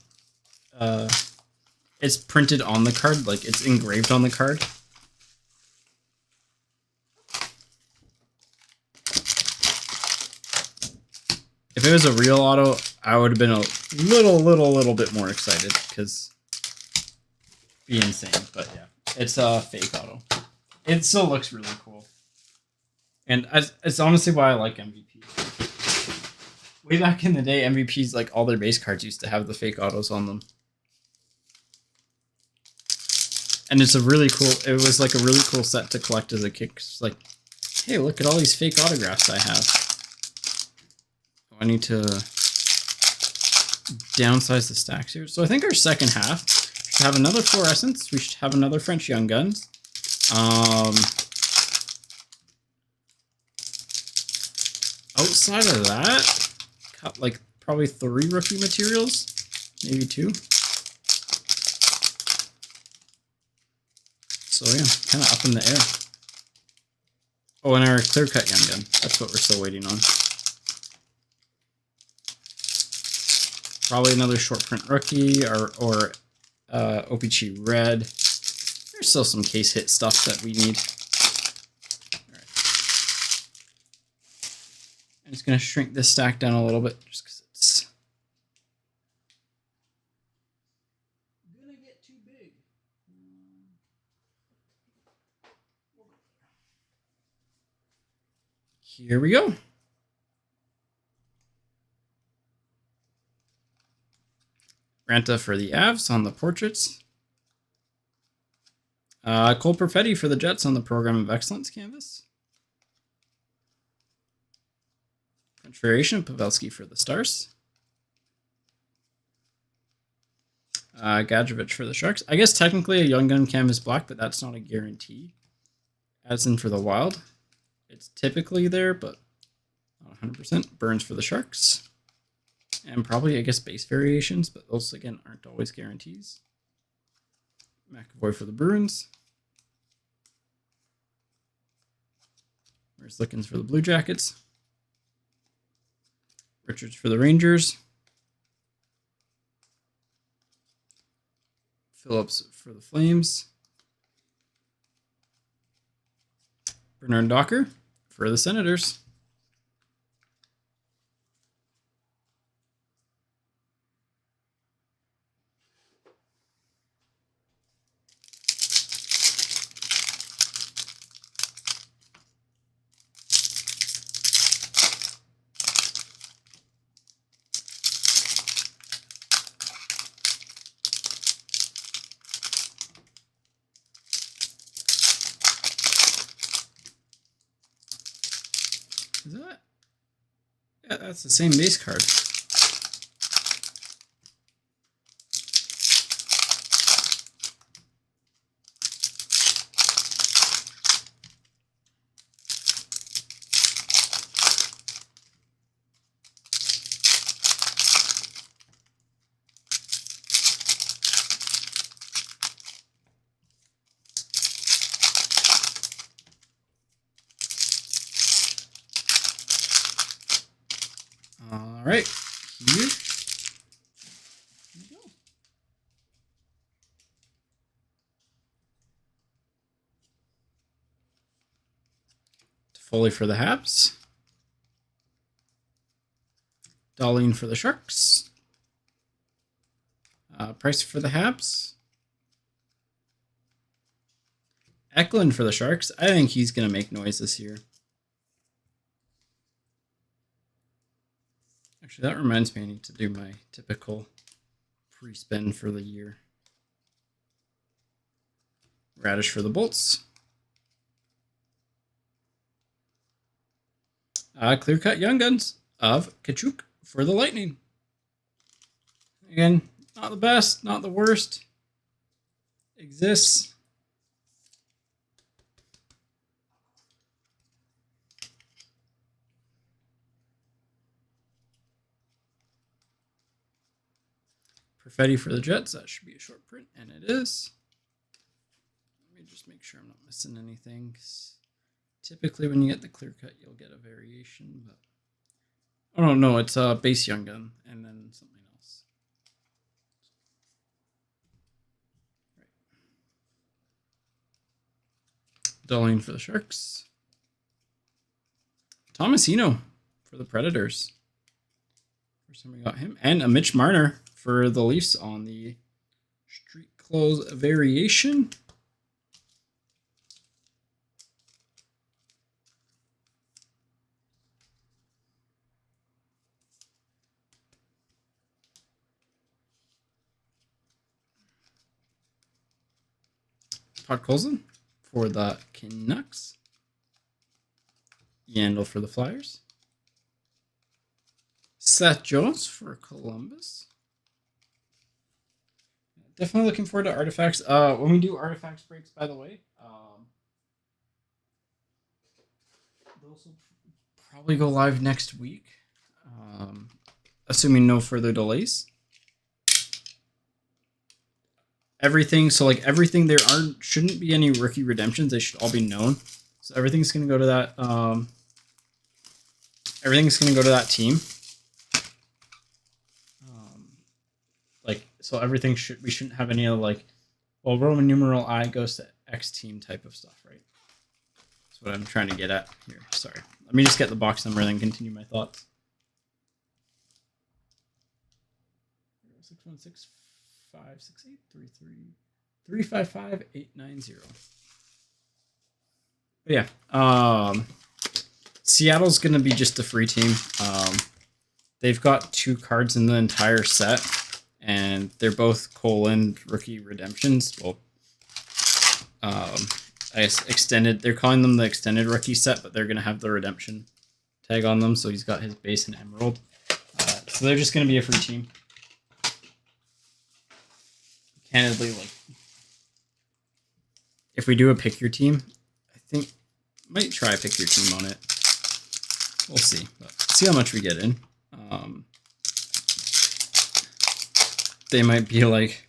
It's printed on the card, like it's engraved on the card. If it was a real auto, I would have been a little bit more excited because be insane. But yeah, it's a fake auto. It still looks really cool, and it's honestly why I like MVP. Way back in the day, MVPs, like all their base cards used to have the fake autos on them. And it's a really cool, it was like a really cool set to collect as a kid. It's like, hey, look at all these fake autographs I have. Oh, I need to downsize the stacks here. So I think our second half should have another fluorescence. We should have another French Young Guns. Outside of that, got like probably 3 rookie materials, maybe 2. So yeah, kind of up in the air. Oh, and our clear cut Young Gun. That's what we're still waiting on. Probably another short print rookie or OPG red. There's still some case hit stuff that we need. All right. I'm just gonna shrink this stack down a little bit just because it's gonna get too big. Here we go. Ranta for the Avs on the portraits. Cole Perfetti for the Jets on the Program of Excellence canvas. French variation, Pavelski for the Stars. Gadjevich for the Sharks. I guess technically a Young Gun canvas black, but that's not a guarantee. As in for the Wild. It's typically there, but not 100%. Burns for the Sharks. And probably, I guess, base variations, but those, again, aren't always guarantees. McAvoy for the Bruins. There's Lickens for the Blue Jackets. Richards for the Rangers. Phillips for the Flames. Bernard Docker for the Senators. That's the same base card. All right, here we go. Foley for the Habs. Dahlin for the Sharks. Price for the Habs. Eklund for the Sharks. I think he's going to make noise this year. Actually, that reminds me I need to do my typical pre-spin for the year. Radish for the Bolts. Clear-cut Young Guns of Tkachuk for the Lightning. Again, not the best, not the worst. Exists. Perfetti for the Jets. That should be a short print, and it is. Let me just make sure I'm not missing anything. Typically, when you get the clear cut, you'll get a variation, but oh no, it's a base Young Gun and then something else. Right. Dahlin for the Sharks. Tomasino for the Predators. First time we got him, and a Mitch Marner for the Leafs on the street clothes variation. Podkolzin for the Canucks. Yandel for the Flyers. Seth Jones for Columbus. Definitely looking forward to Artifacts. When we do Artifacts breaks, by the way, those will probably go live next week, assuming no further delays. Everything, so like everything, shouldn't be any rookie redemptions. They should all be known. So everything's going to go to that. Everything's going to go to that team. So everything we shouldn't have any of like, well, Roman numeral I goes to X team type of stuff, right? That's what I'm trying to get at here. Sorry. Let me just get the box number and then continue my thoughts. 616-568-33-355-890. But yeah, Seattle's going to be just a free team. They've got 2 cards in the entire set. And they're both colon rookie redemptions. Well, I guess extended. They're calling them the extended rookie set, but they're going to have the redemption tag on them. So he's got his base and emerald. So they're just going to be a free team. Candidly, like, if we do a pick your team, I think might try a pick your team on it. We'll see. But see how much we get in. They might be like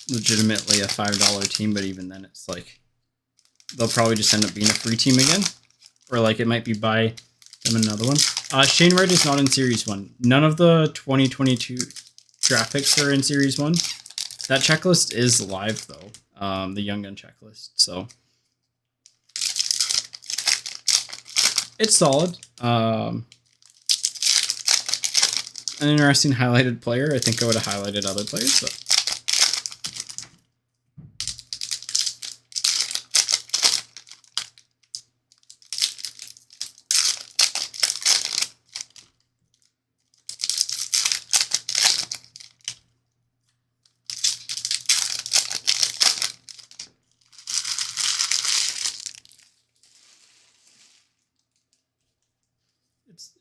legitimately a $5 team, but even then it's like they'll probably just end up being a free team again. Or like it might be buy them another one. Shane Wright is not in Series 1. None of the 2022 draft picks are in Series 1. That checklist is live though. The Young Gun checklist. So it's solid. An interesting highlighted player. I think I would have highlighted other players, but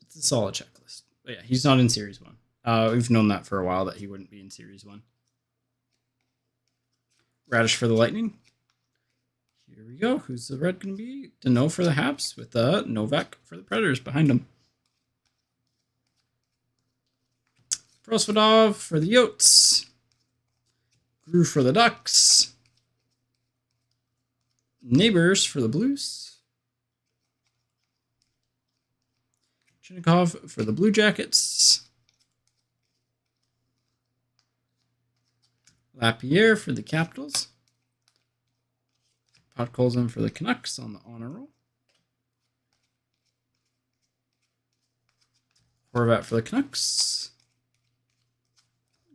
it's a solid checklist. But yeah, he's not in Series 1. We've known that for a while that he wouldn't be in Series 1. Radish for the Lightning. Here we go. Who's the red going to be? Dano for the Habs with Novak for the Predators behind him. Prosvedov for the Yotes. Grew for the Ducks. Neighbors for the Blues. Chinnikov for the Blue Jackets. Lapierre for the Capitals. Podkolzin for the Canucks on the honor roll. Horvat for the Canucks.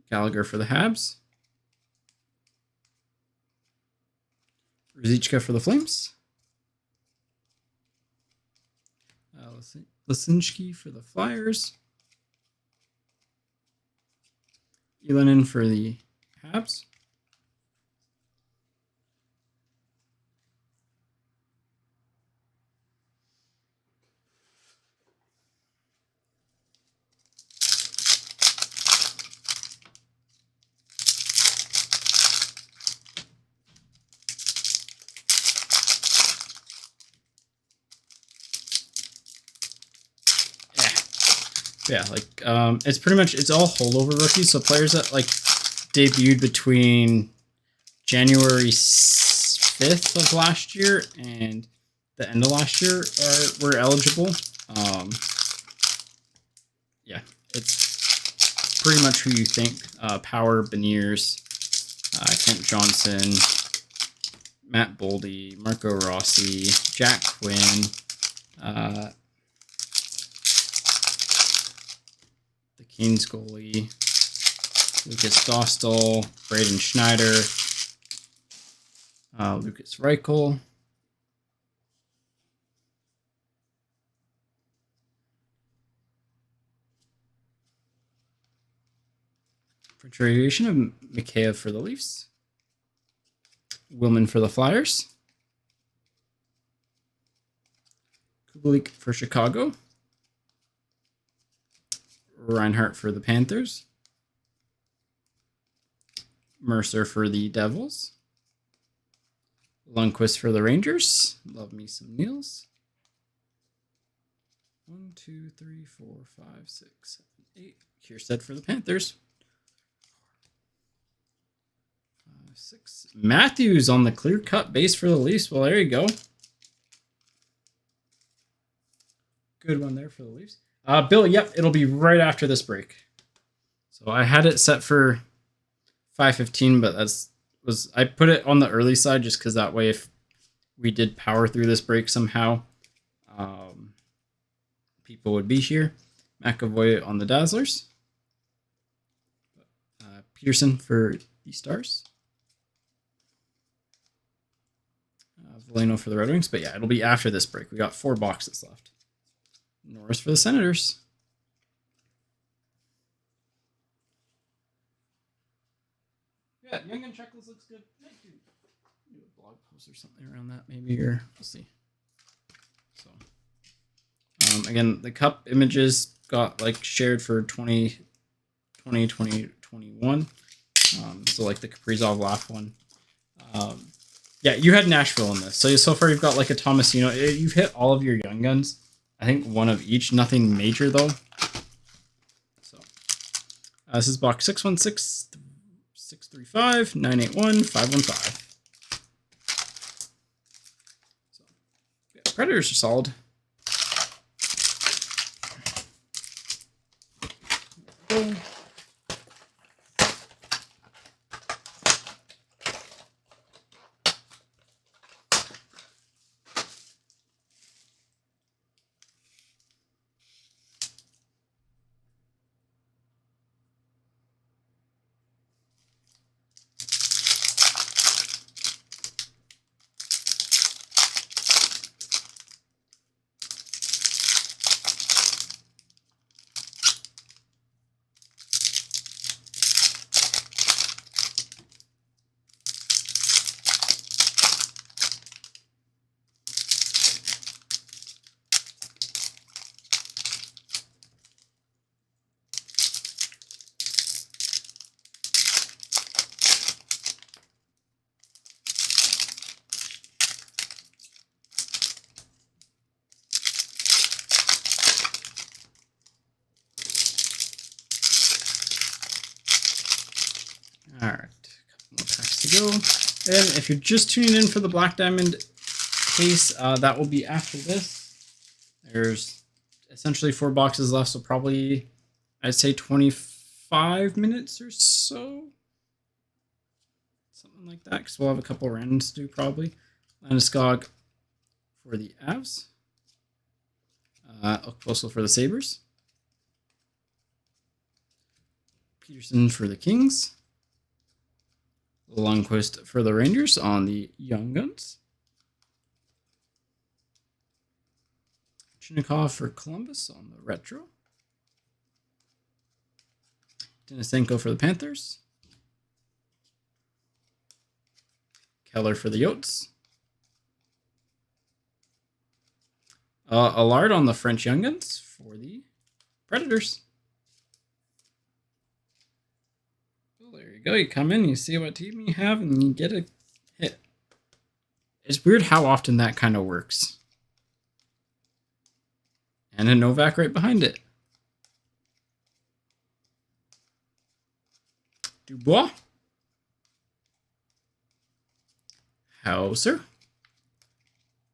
Gallagher for the Habs. Ruzicka for the Flames. Lisinski for the Flyers. Ylönen for the Habs. Yeah, like it's pretty much it's all holdover rookies. So players that like debuted between January 5th of last year and the end of last year were eligible. Yeah, it's pretty much who you think. Power, Beniers, Kent Johnson, Matt Boldy, Marco Rossi, Jack Quinn, the Kings goalie, Lucas Dostal, Braden Schneider, Lucas Reichel, Variation of Mikheyev for the Leafs, Willman for the Flyers, Kubalik for Chicago, Reinhart for the Panthers, Mercer for the Devils, Lundqvist for the Rangers. Love me some Niels. 1, 2, 3, 4, 5, 6, 7, 8. Kierstead for the Panthers. 5, 6. Matthews on the clear cut base for the Leafs. Well, there you go. Good one there for the Leafs. Bill, yep, it'll be right after this break. So I had it set for 5:15, but I put it on the early side just because that way if we did power through this break somehow, people would be here. McAvoy on the Dazzlers. Peterson for the Stars. Veleno for the Red Wings. But yeah, it'll be after this break. We got 4 boxes left. Norris for the Senators. Yeah, Young and Checklist looks good. Do a blog post or something around that maybe, or we'll see. So, again, the cup images got like shared for 2020, 2021. So like the Kaprizov laugh one. Yeah, you had Nashville in this. So far you've got like a Tomasino. You've hit all of your young guns. I think one of each. Nothing major though. So this is box 616 635 981 515. So yeah, Predators are solid. All right, a couple more packs to go. And if you're just tuning in for the Black Diamond case, that will be after this. There's essentially 4 boxes left, so probably I'd say 25 minutes or so. Something like that, because we'll have a couple randoms to do probably. Landeskog for the Avs. Okposo for the Sabres. Peterson for the Kings. Lundqvist for the Rangers on the Young Guns. Chinakhov for Columbus on the Retro. Denisenko for the Panthers. Keller for the Yotes. Allard on the French Young Guns for the Predators. There you go. You come in, you see what team you have, and you get a hit. It's weird how often that kind of works. And a Novak right behind it. Dubois. Hauser.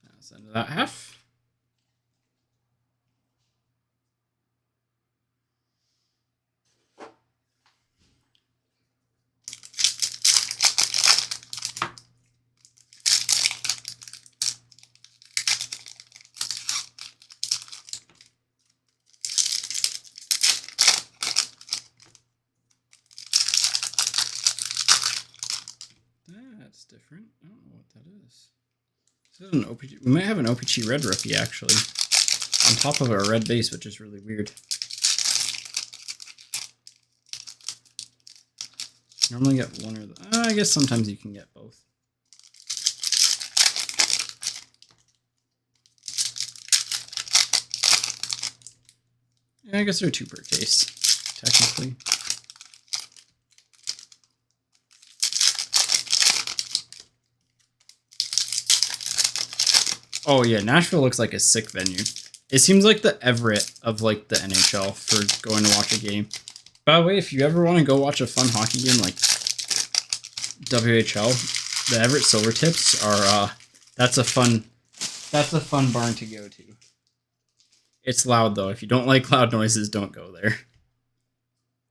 That's the end of that half. That's different. I don't know what that is. This is an OPG. We might have an OPG red rookie actually on top of our red base, which is really weird. Normally get one or the. I guess sometimes you can get both. Yeah, I guess there are 2 per case, technically. Oh yeah, Nashville looks like a sick venue. It seems like the Everett of like the NHL for going to watch a game. By the way, if you ever want to go watch a fun hockey game like WHL, the Everett Silvertips are that's a fun barn to go to. It's loud though. If you don't like loud noises, don't go there.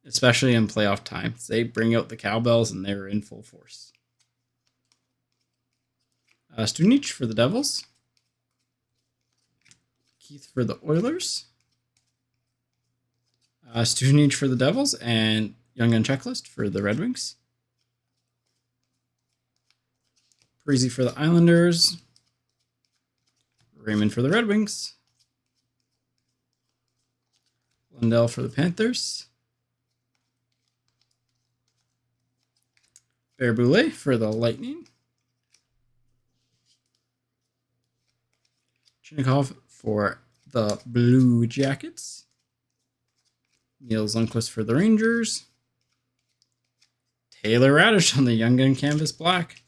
Especially in playoff time. They bring out the cowbells and they're in full force. Studenic for the Devils. Keith for the Oilers. Studenic for the Devils and Young Gun Checklist for the Red Wings. Parisi for the Islanders. Raymond for the Red Wings. Lundell for the Panthers. Bear Boulet for the Lightning. Chinakhov for the Blue Jackets. Niels Lundqvist for the Rangers. Taylor Radish on the Young Gun Canvas Black.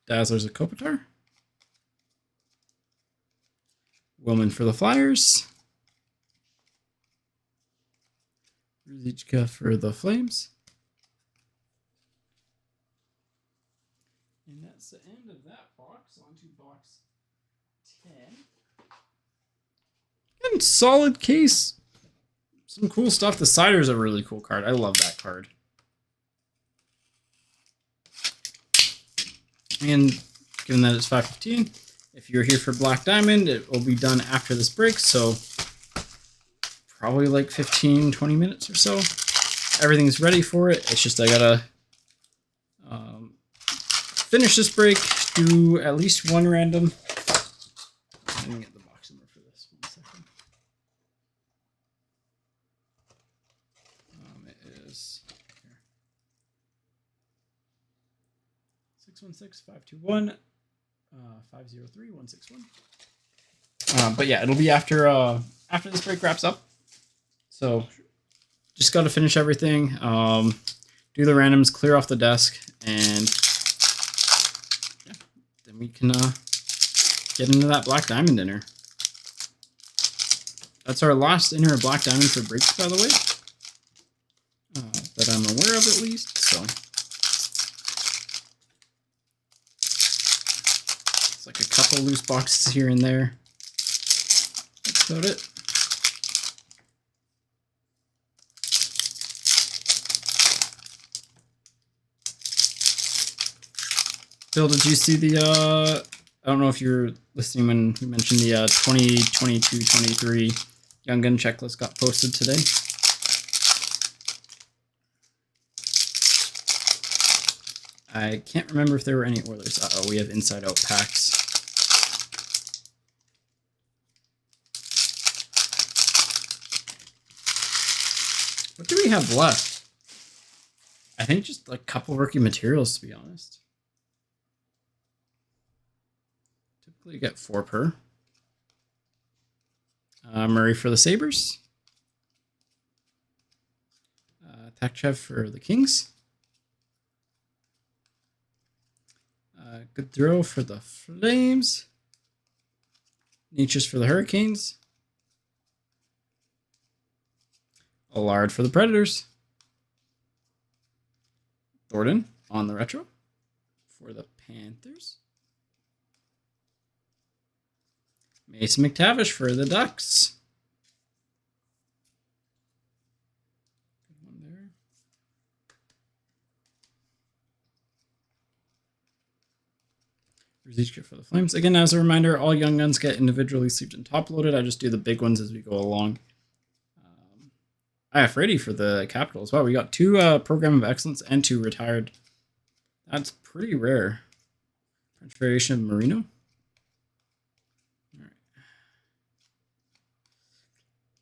Dazzlers of Kopitar. Willman for the Flyers. Ruzicka for the Flames. And that's the end of that box. On to box 10. And solid case. Some cool stuff. The Sider's a really cool card. I love that card. And given that it's 5:15, if you're here for Black Diamond, it will be done after this break. So probably like 15-20 minutes or so. Everything's ready for it. It's just I gotta finish this break, do at least one random. Let me get the box number for this. 1 second. It is here. 616-521 503-161. But yeah, it'll be after this break wraps up. So just got to finish everything, do the randoms, clear off the desk, and we can get into that Black Diamond dinner. That's our last inner Black Diamond for breaks, by the way. That I'm aware of, at least. So it's like a couple loose boxes here and there. That's about it. Bill, did you see the, I don't know if you were listening when we mentioned the 2022-23 Young Gun checklist got posted today? I can't remember if there were any Oilers. Uh-oh, we have inside-out packs. What do we have left? I think just like a couple rookie materials, to be honest. Typically you get 4 per. Murray for the Sabres. Takchev for the Kings. Gaudreau for the Flames. Nietzsche for the Hurricanes. Allard for the Predators. Thornton on the retro for the Panthers. Mason McTavish for the Ducks. Good one there. Ruzicka for the Flames. Again, as a reminder, all Young Guns get individually sleeved and top-loaded. I just do the big ones as we go along. I have Freddie for the Capitals. Wow, we got 2 Program of Excellence and 2 retired. That's pretty rare. French variation of Marino. All right.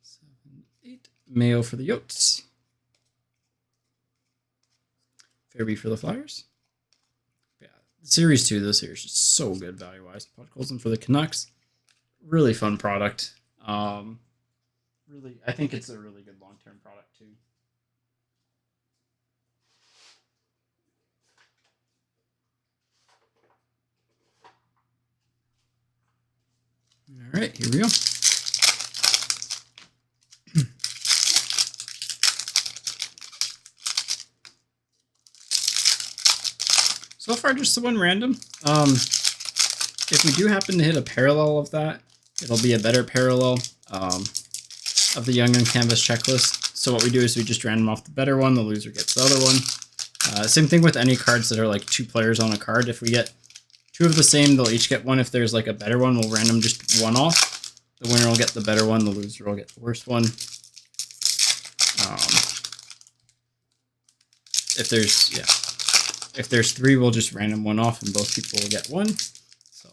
7, 8. Mayo for the Yotes. Fairby for the Flyers. Yeah, Series 2 this year is just so good value-wise. Podkolzin for the Canucks. Really fun product. Really, I think it's a really good long-term product too. All right, here we go. So far, just the one random. If we do happen to hit a parallel of that, it'll be a better parallel. Of the Young Gun Canvas checklist. So what we do is we just random off the better one, the loser gets the other one. Same thing with any cards that are like 2 players on a card. If we get 2 of the same, they'll each get 1. If there's like a better one, we'll random just 1 off. The winner will get the better one, the loser will get the worst one. If there's 3, we'll just random 1 off and both people will get 1. So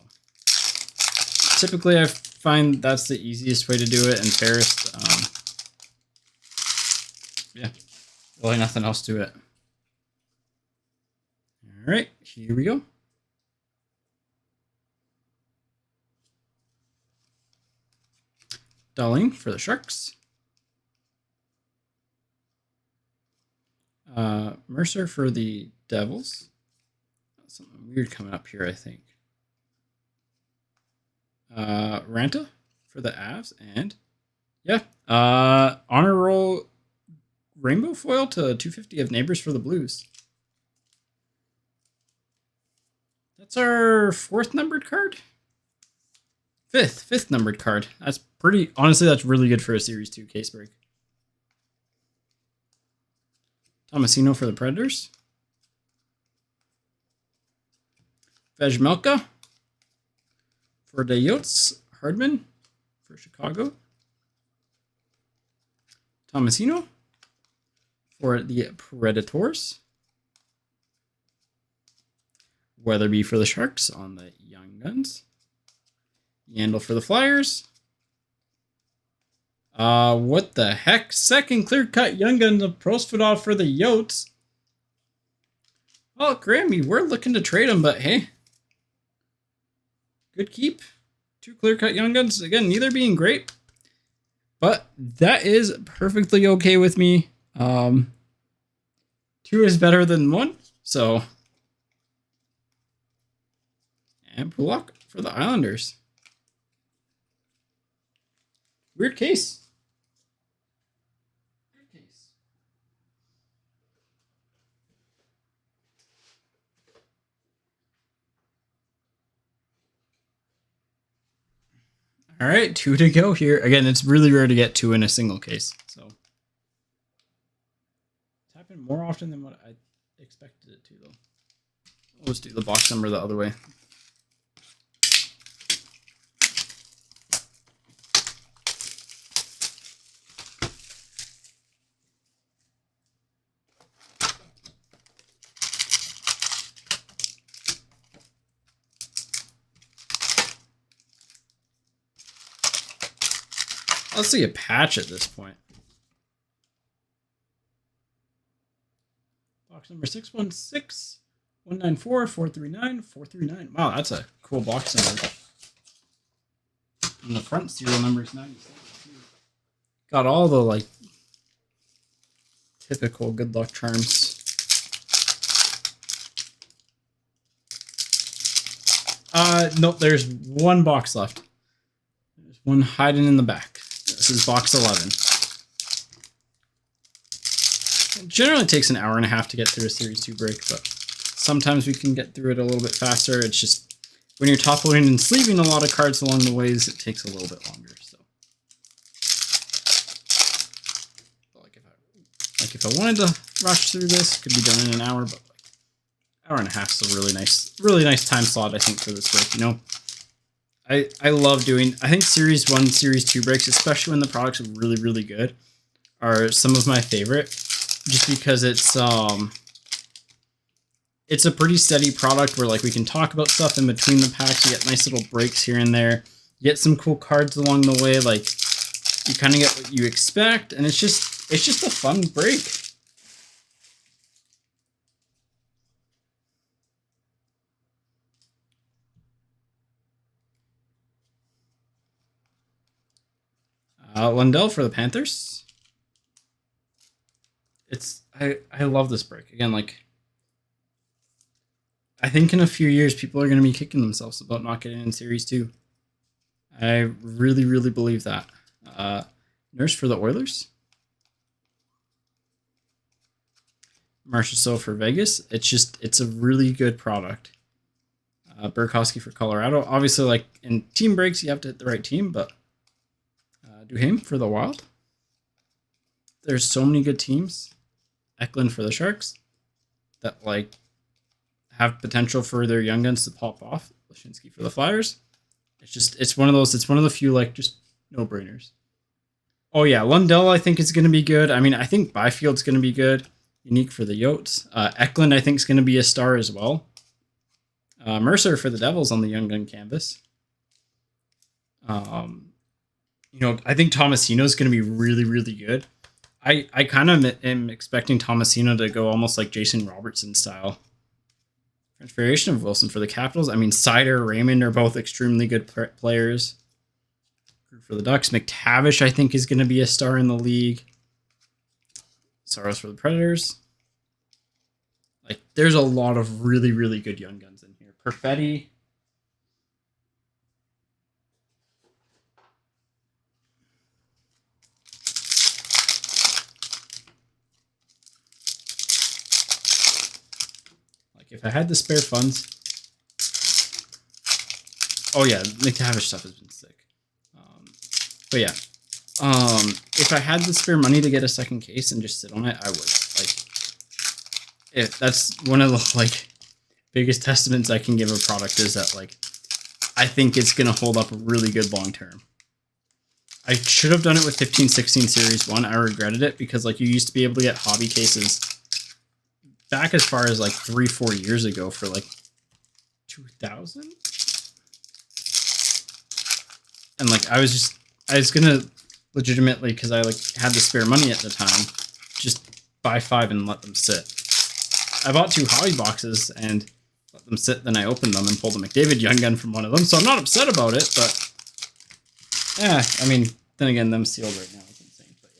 typically I find that's the easiest way to do it and fairest. Yeah, really nothing else to it. All right, here we go. Darling for the Sharks. Mercer for the Devils. Something weird coming up here, I think. Ranta for the Avs, and yeah, honor roll rainbow foil to 250 of Neighbors for the Blues. That's our 4th numbered card. 5th numbered card. That's pretty, honestly, that's really good for a Series 2 case break. Tomasino for the Predators. Vejmelka for the Yotes. Hardman for Chicago. Tomasino for the Predators. Weatherby for the Sharks on the Young Guns. Yandel for the Flyers. What the heck? 2nd clear-cut Young Guns of Prosvedov for the Yotes. Well, Grammy, we're looking to trade him, but hey. Good keep. 2 clear-cut Young Guns. Again, neither being great. But that is perfectly okay with me. 2 is better than 1. So. And Pulak for the Islanders. Weird case. All right, 2 to go here. Again, it's really rare to get 2 in a single case. So it's happened more often than what I expected it to, though. Let's do the box number the other way. Let's see a patch at this point. Box number 616 194 439 439. Wow, that's a cool box number. And the front serial number is 97. Got all the like typical good luck charms. Nope, there's one box left. There's one hiding in the back. This is box 11. It generally takes an hour and a half to get through a Series 2 break, but sometimes we can get through it a little bit faster. It's just when you're top loading and sleeving a lot of cards along the ways, it takes a little bit longer. So, if I wanted to rush through this, it could be done in an hour, but like hour and a half is a really nice time slot, I think, for this break. You know, I love doing. I think Series 1, Series 2 breaks, especially when the products are really, really good, are some of my favorite. Just because it's a pretty steady product where like we can talk about stuff in between the packs. You get nice little breaks here and there. You get some cool cards along the way. Like you kind of get what you expect, and it's just a fun break. Lundell for the Panthers. I love this break. Again, like I think in a few years people are going to be kicking themselves about not getting in Series 2. I really, really believe that. Nurse for the Oilers. Marchessault for Vegas. It's a really good product. Burakovsky for Colorado. Obviously, like in team breaks, you have to hit the right team, but Duhaime for the Wild. There's so many good teams. Eklund for the Sharks that like have potential for their young guns to pop off. Lashinsky for the Flyers. It's one of the few like just no-brainers. Oh yeah, Lundell I think is going to be good. I mean, I think Byfield's going to be good. Unique for the Yotes. Eklund I think is going to be a star as well. Mercer for the Devils on the young gun canvas. I think Tomasino is going to be really, really good. I kind of am expecting Tomasino to go almost like Jason Robertson style. French variation of Wilson for the Capitals. I mean, Sider, Raymond are both extremely good players. For the Ducks, McTavish, I think, is going to be a star in the league. Saros for the Predators. Like, there's a lot of really, really good young guns in here. Perfetti. If I had the spare funds, oh yeah, McTavish stuff has been sick. But yeah, if I had the spare money to get a second case and just sit on it, I would. Like, that's one of the like biggest testaments I can give a product is that like I think it's gonna hold up really good long term. I should have done it with 15-16 Series 1. I regretted it because like you used to be able to get hobby cases back as far as like 3-4 years ago for like 2000, and like I was gonna legitimately, because I like had the spare money at the time, just buy 5 and let them sit. I bought 2 hobby boxes and let them sit, then I opened them and pulled a McDavid Young Gun from one of them, so I'm not upset about it, but yeah, I mean, then again, them sealed right now is insane. But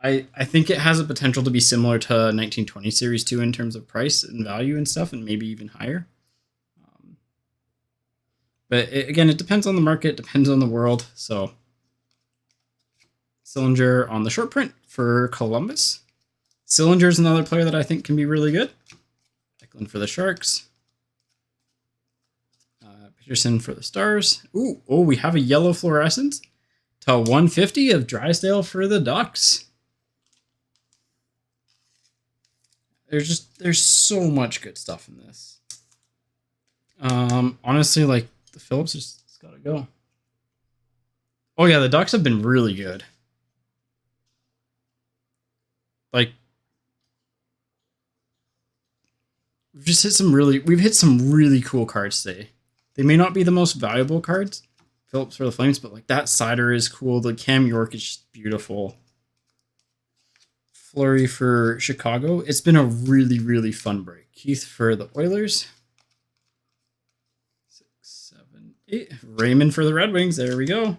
yeah, I think it has a potential to be similar to 1920 Series 2 in terms of price and value and stuff, and maybe even higher. But again, it depends on the market, depends on the world. So Sillinger on the short print for Columbus. Sillinger is another player that I think can be really good. Eklund for the Sharks. Peterson for the Stars. Ooh, oh, we have a yellow fluorescent to 150 of Drysdale for the Ducks. There's so much good stuff in this. Honestly, like the Phillips just gotta go. Oh yeah, the Ducks have been really good. Like we've hit some really cool cards today. They may not be the most valuable cards, Phillips for the Flames, but like that Seider is cool. The Cam York is just beautiful. Fleury for Chicago. It's been a really, really fun break. Keith for the Oilers. 6, 7, 8. Raymond for the Red Wings. There we go.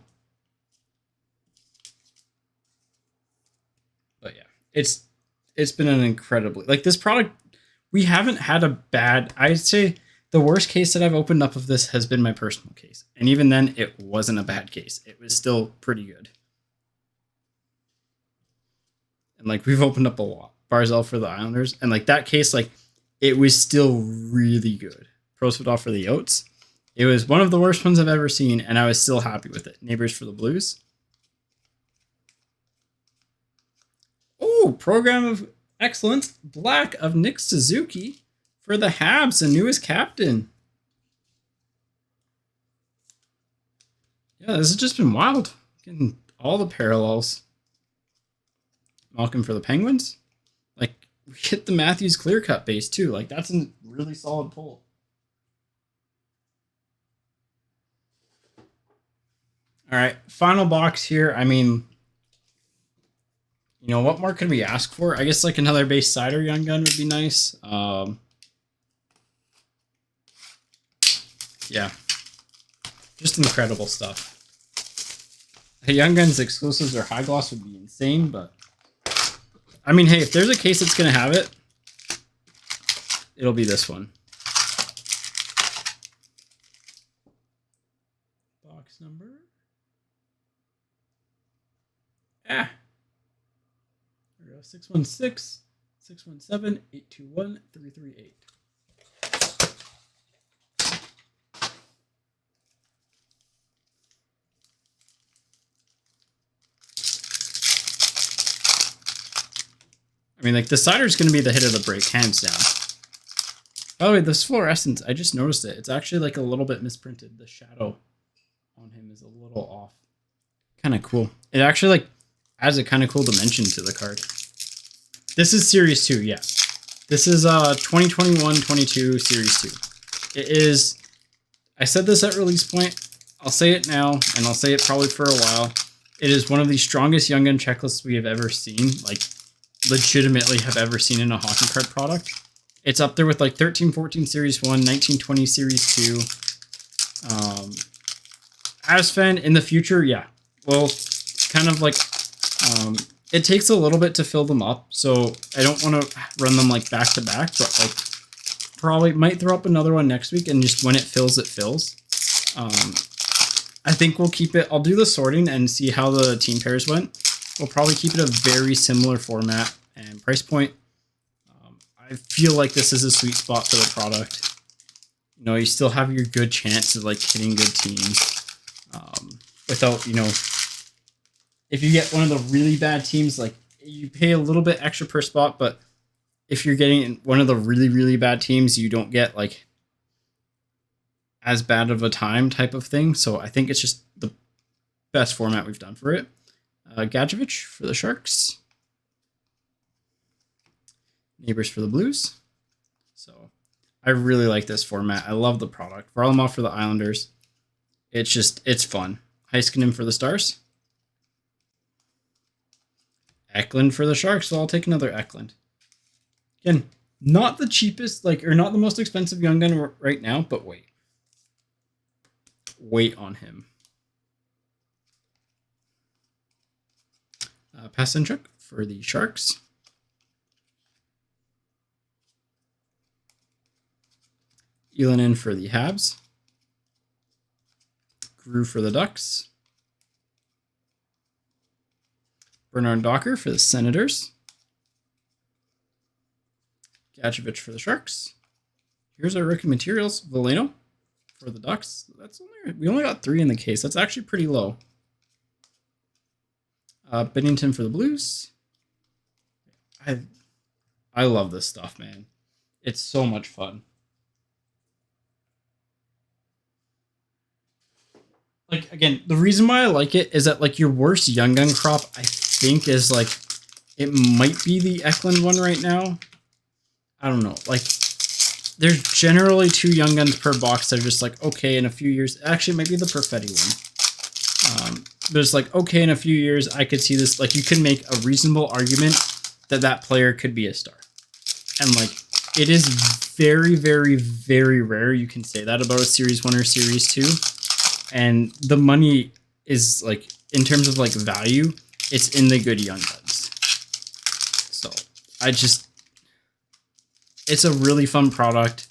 But yeah, it's been an incredibly, like this product, we haven't had a bad, I'd say the worst case that I've opened up of this has been my personal case. And even then, it wasn't a bad case. It was still pretty good. And like we've opened up a lot. Barzal for the Islanders. And like that case, like it was still really good. Prosvedov for the Oats. It was one of the worst ones I've ever seen, and I was still happy with it. Neighbors for the Blues. Oh, Program of Excellence. Black of Nick Suzuki for the Habs, the newest captain. Yeah, this has just been wild. Getting all the parallels. Malcolm for the Penguins. Like, we hit the Matthews clear cut base too. Like, that's a really solid pull. All right, final box here. I mean, you know, what more could we ask for? I guess like another base Seider Young Gun would be nice. Yeah, just incredible stuff. A Young Guns exclusives or high gloss would be insane, but I mean, hey, if there's a case that's gonna have it, it'll be this one. Box number. Ah. There we go. 616 617 821 338. I mean, like, the Seider's going to be the hit of the break, hands down. By the way, this fluorescence, I just noticed it. It's actually, like, a little bit misprinted. The shadow on him is a little off. Kind of cool. It actually, like, adds a kind of cool dimension to the card. This is Series 2, yeah. This is 2021-22 Series 2. It is... I said this at release point. I'll say it now, and I'll say it probably for a while. It is one of the strongest Young Gun checklists we have ever seen. Like, legitimately have ever seen in a hockey card product. It's up there with like 13-14 Series 1, 19-20 Series 2. Asfen in the future, yeah. Well, kind of like, it takes a little bit to fill them up, so I don't want to run them like back to back, but like probably might throw up another one next week, and just when it fills, it fills. I think we'll keep it, I'll do the sorting and see how the team pairs went. We'll probably keep it a very similar format and price point. I feel like this is a sweet spot for the product. You know, you still have your good chance of like hitting good teams without, you know, if you get one of the really bad teams, like you pay a little bit extra per spot, but if you're getting one of the really, really bad teams, you don't get like as bad of a time type of thing. So I think it's just the best format we've done for it. Gadjevich for the Sharks. Neighbors for the Blues. So I really like this format. I love the product. Varlamov for the Islanders. It's fun. Heiskanen for the Stars. Eklund for the Sharks. So I'll take another Eklund. Again, not the cheapest, like, or not the most expensive Young Gun right now, but wait. Wait on him. Pasenchuk for the Sharks. Ylönen for the Habs. Grew for the Ducks. Bernard Docker for the Senators. Gadjevich for the Sharks. Here's our rookie materials. Veleno for the Ducks. We only got 3 in the case. That's actually pretty low. Bennington for the Blues. I love this stuff, man. It's so much fun. Like, again, the reason why I like it is that, like, your worst Young Gun crop, I think, is, like, it might be the Eklund one right now. I don't know. Like, there's generally 2 Young Guns per box that are just like, okay, in a few years. Actually, maybe the Perfetti one. But it's like, okay, in a few years, I could see this. Like, you could make a reasonable argument that that player could be a star. And, like, it is very, very, very rare you can say that about a Series 1 or Series 2. And the money is, like, in terms of, like, value, it's in the good Young Guns. So, it's a really fun product.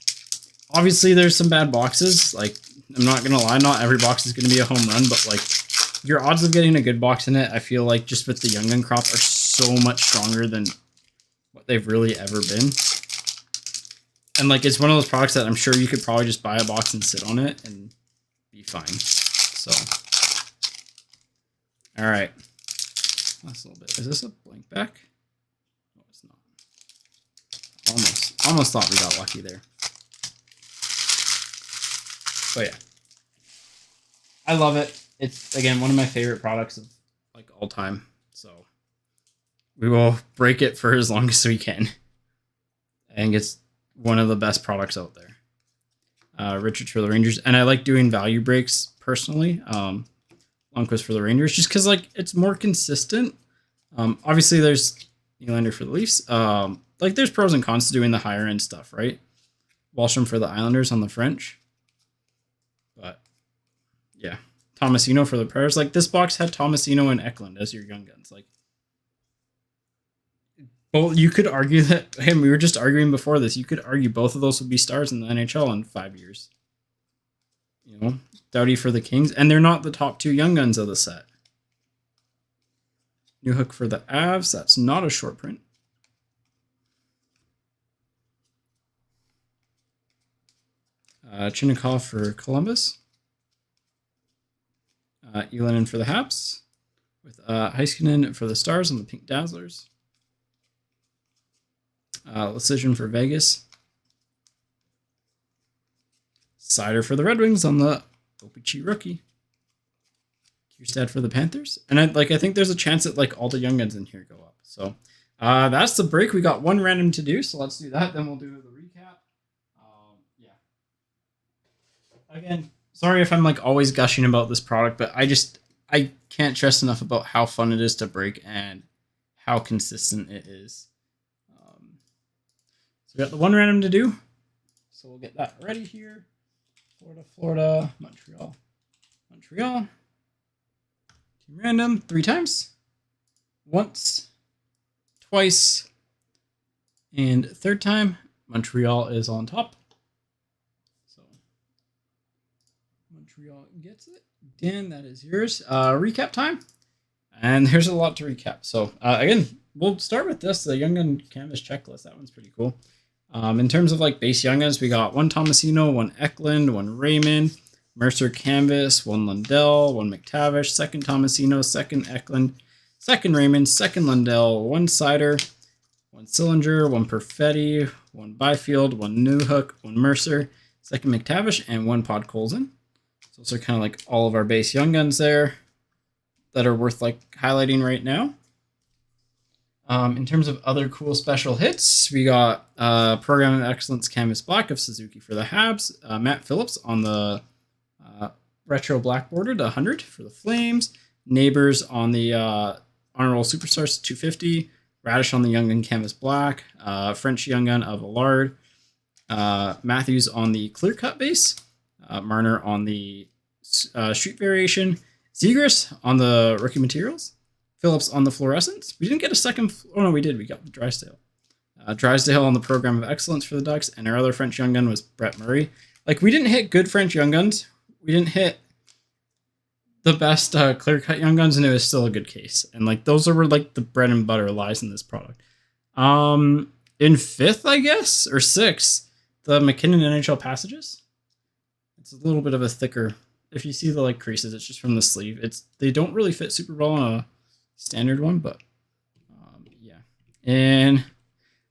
Obviously, there's some bad boxes. Like, I'm not going to lie, not every box is going to be a home run, but, like, your odds of getting a good box in it, I feel like, just with the Young Gun crop, are so much stronger than what they've really ever been. And, like, it's one of those products that I'm sure you could probably just buy a box and sit on it and be fine. So, all right. Last little bit. Is this a blank back? No, it's not. Almost thought we got lucky there. But yeah, I love it. It's, again, one of my favorite products of, like, all time. So we will break it for as long as we can. I think it's one of the best products out there. Richards for the Rangers. And I like doing value breaks personally. Lundqvist for the Rangers, just because, like, it's more consistent. Obviously, there's Nylander for the Leafs. Like, there's pros and cons to doing the higher end stuff, right? Wahlstrom for the Islanders on the French. But, yeah. Tomasino for the Prayers. Like, this box had Tomasino and Eklund as your Young Guns. Like, well, you could argue that, hey, we were just arguing before this, you could argue both of those would be stars in the NHL in 5 years. You know, Doughty for the Kings, and they're not the top 2 Young Guns of the set. Newhook for the Avs, that's not a short print. Chinnikov for Columbus. Ylönen for the Habs, with Heiskanen for the Stars on the Pink Dazzlers. Lecision for Vegas. Sider for the Red Wings on the Opichi rookie. Kierstad for the Panthers. And I think there's a chance that, like, all the Young Guns in here go up. So that's the break. We got one random to do, so let's do that. Then we'll do the recap. Yeah. Again, sorry if I'm, like, always gushing about this product, but I can't stress enough about how fun it is to break and how consistent it is. So we got the one random to do. So we'll get that ready here. Florida, Montreal. Team random 3 times. Once, twice, and 3rd time. Montreal is on top. So Montreal gets it. Dan, that is yours. Recap time. And there's a lot to recap. So again, we'll start with this, the Young Gun Canvas checklist. That one's pretty cool. In terms of, like, base Young Guns, we got 1 Tomasino, 1 Eklund, 1 Raymond, Mercer Canvas, 1 Lundell, 1 McTavish, 2nd Tomasino, 2nd Eklund, 2nd Raymond, 2nd Lundell, 1 Sider, 1 Sillinger, 1 Perfetti, 1 Byfield, 1 Newhook, 1 Mercer, 2nd McTavish, and 1 Podkolzin. So those are kind of like all of our base Young Guns there that are worth, like, highlighting right now. In terms of other cool special hits, we got Program of Excellence Canvas Black of Suzuki for the Habs, Matt Phillips on the Retro Black bordered 100 for the Flames, Neighbors on the Honor Roll Superstars 250, Radish on the Young Gun Canvas Black, French Young Gun of Allard, Matthews on the Clear Cut base, Marner on the Street Variation, Zegras on the Rookie Materials, Phillips on the Fluorescence. We didn't get a second. Oh, no, we did. We got Drysdale. Drysdale on the Program of Excellence for the Ducks. And our other French Young Gun was Brett Murray. Like, we didn't hit good French Young Guns. We didn't hit the best clear cut Young Guns, and it was still a good case. And like those were like the bread and butter lies in this product. In fifth, I guess, or sixth, the McKinnon NHL Passages. It's a little bit of a thicker. If you see the like creases, it's just from the sleeve. They don't really fit super well on a standard one, but yeah. And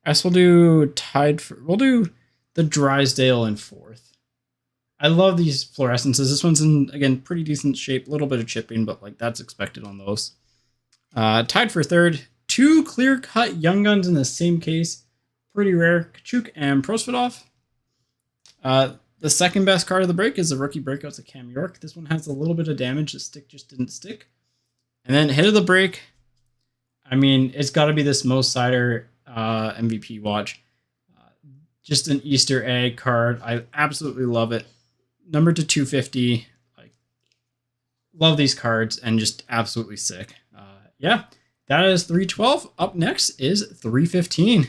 as we'll do we'll do the Drysdale in fourth. I love these fluorescences. This one's in, again, pretty decent shape, a little bit of chipping, but like that's expected on those. Tied for third, 2 clear-cut Young Guns in the same case. Pretty rare. Tkachuk and Prosvedov. The second best card of the break is the rookie breakouts of Cam York. This one has a little bit of damage. The stick just didn't stick. And then hit of the break. I mean, it's got to be this Mo Seider MVP watch. Just an Easter egg card. I absolutely love it. Numbered to 250. Like, love these cards and just absolutely sick. Yeah, that is 312. Up next is 315.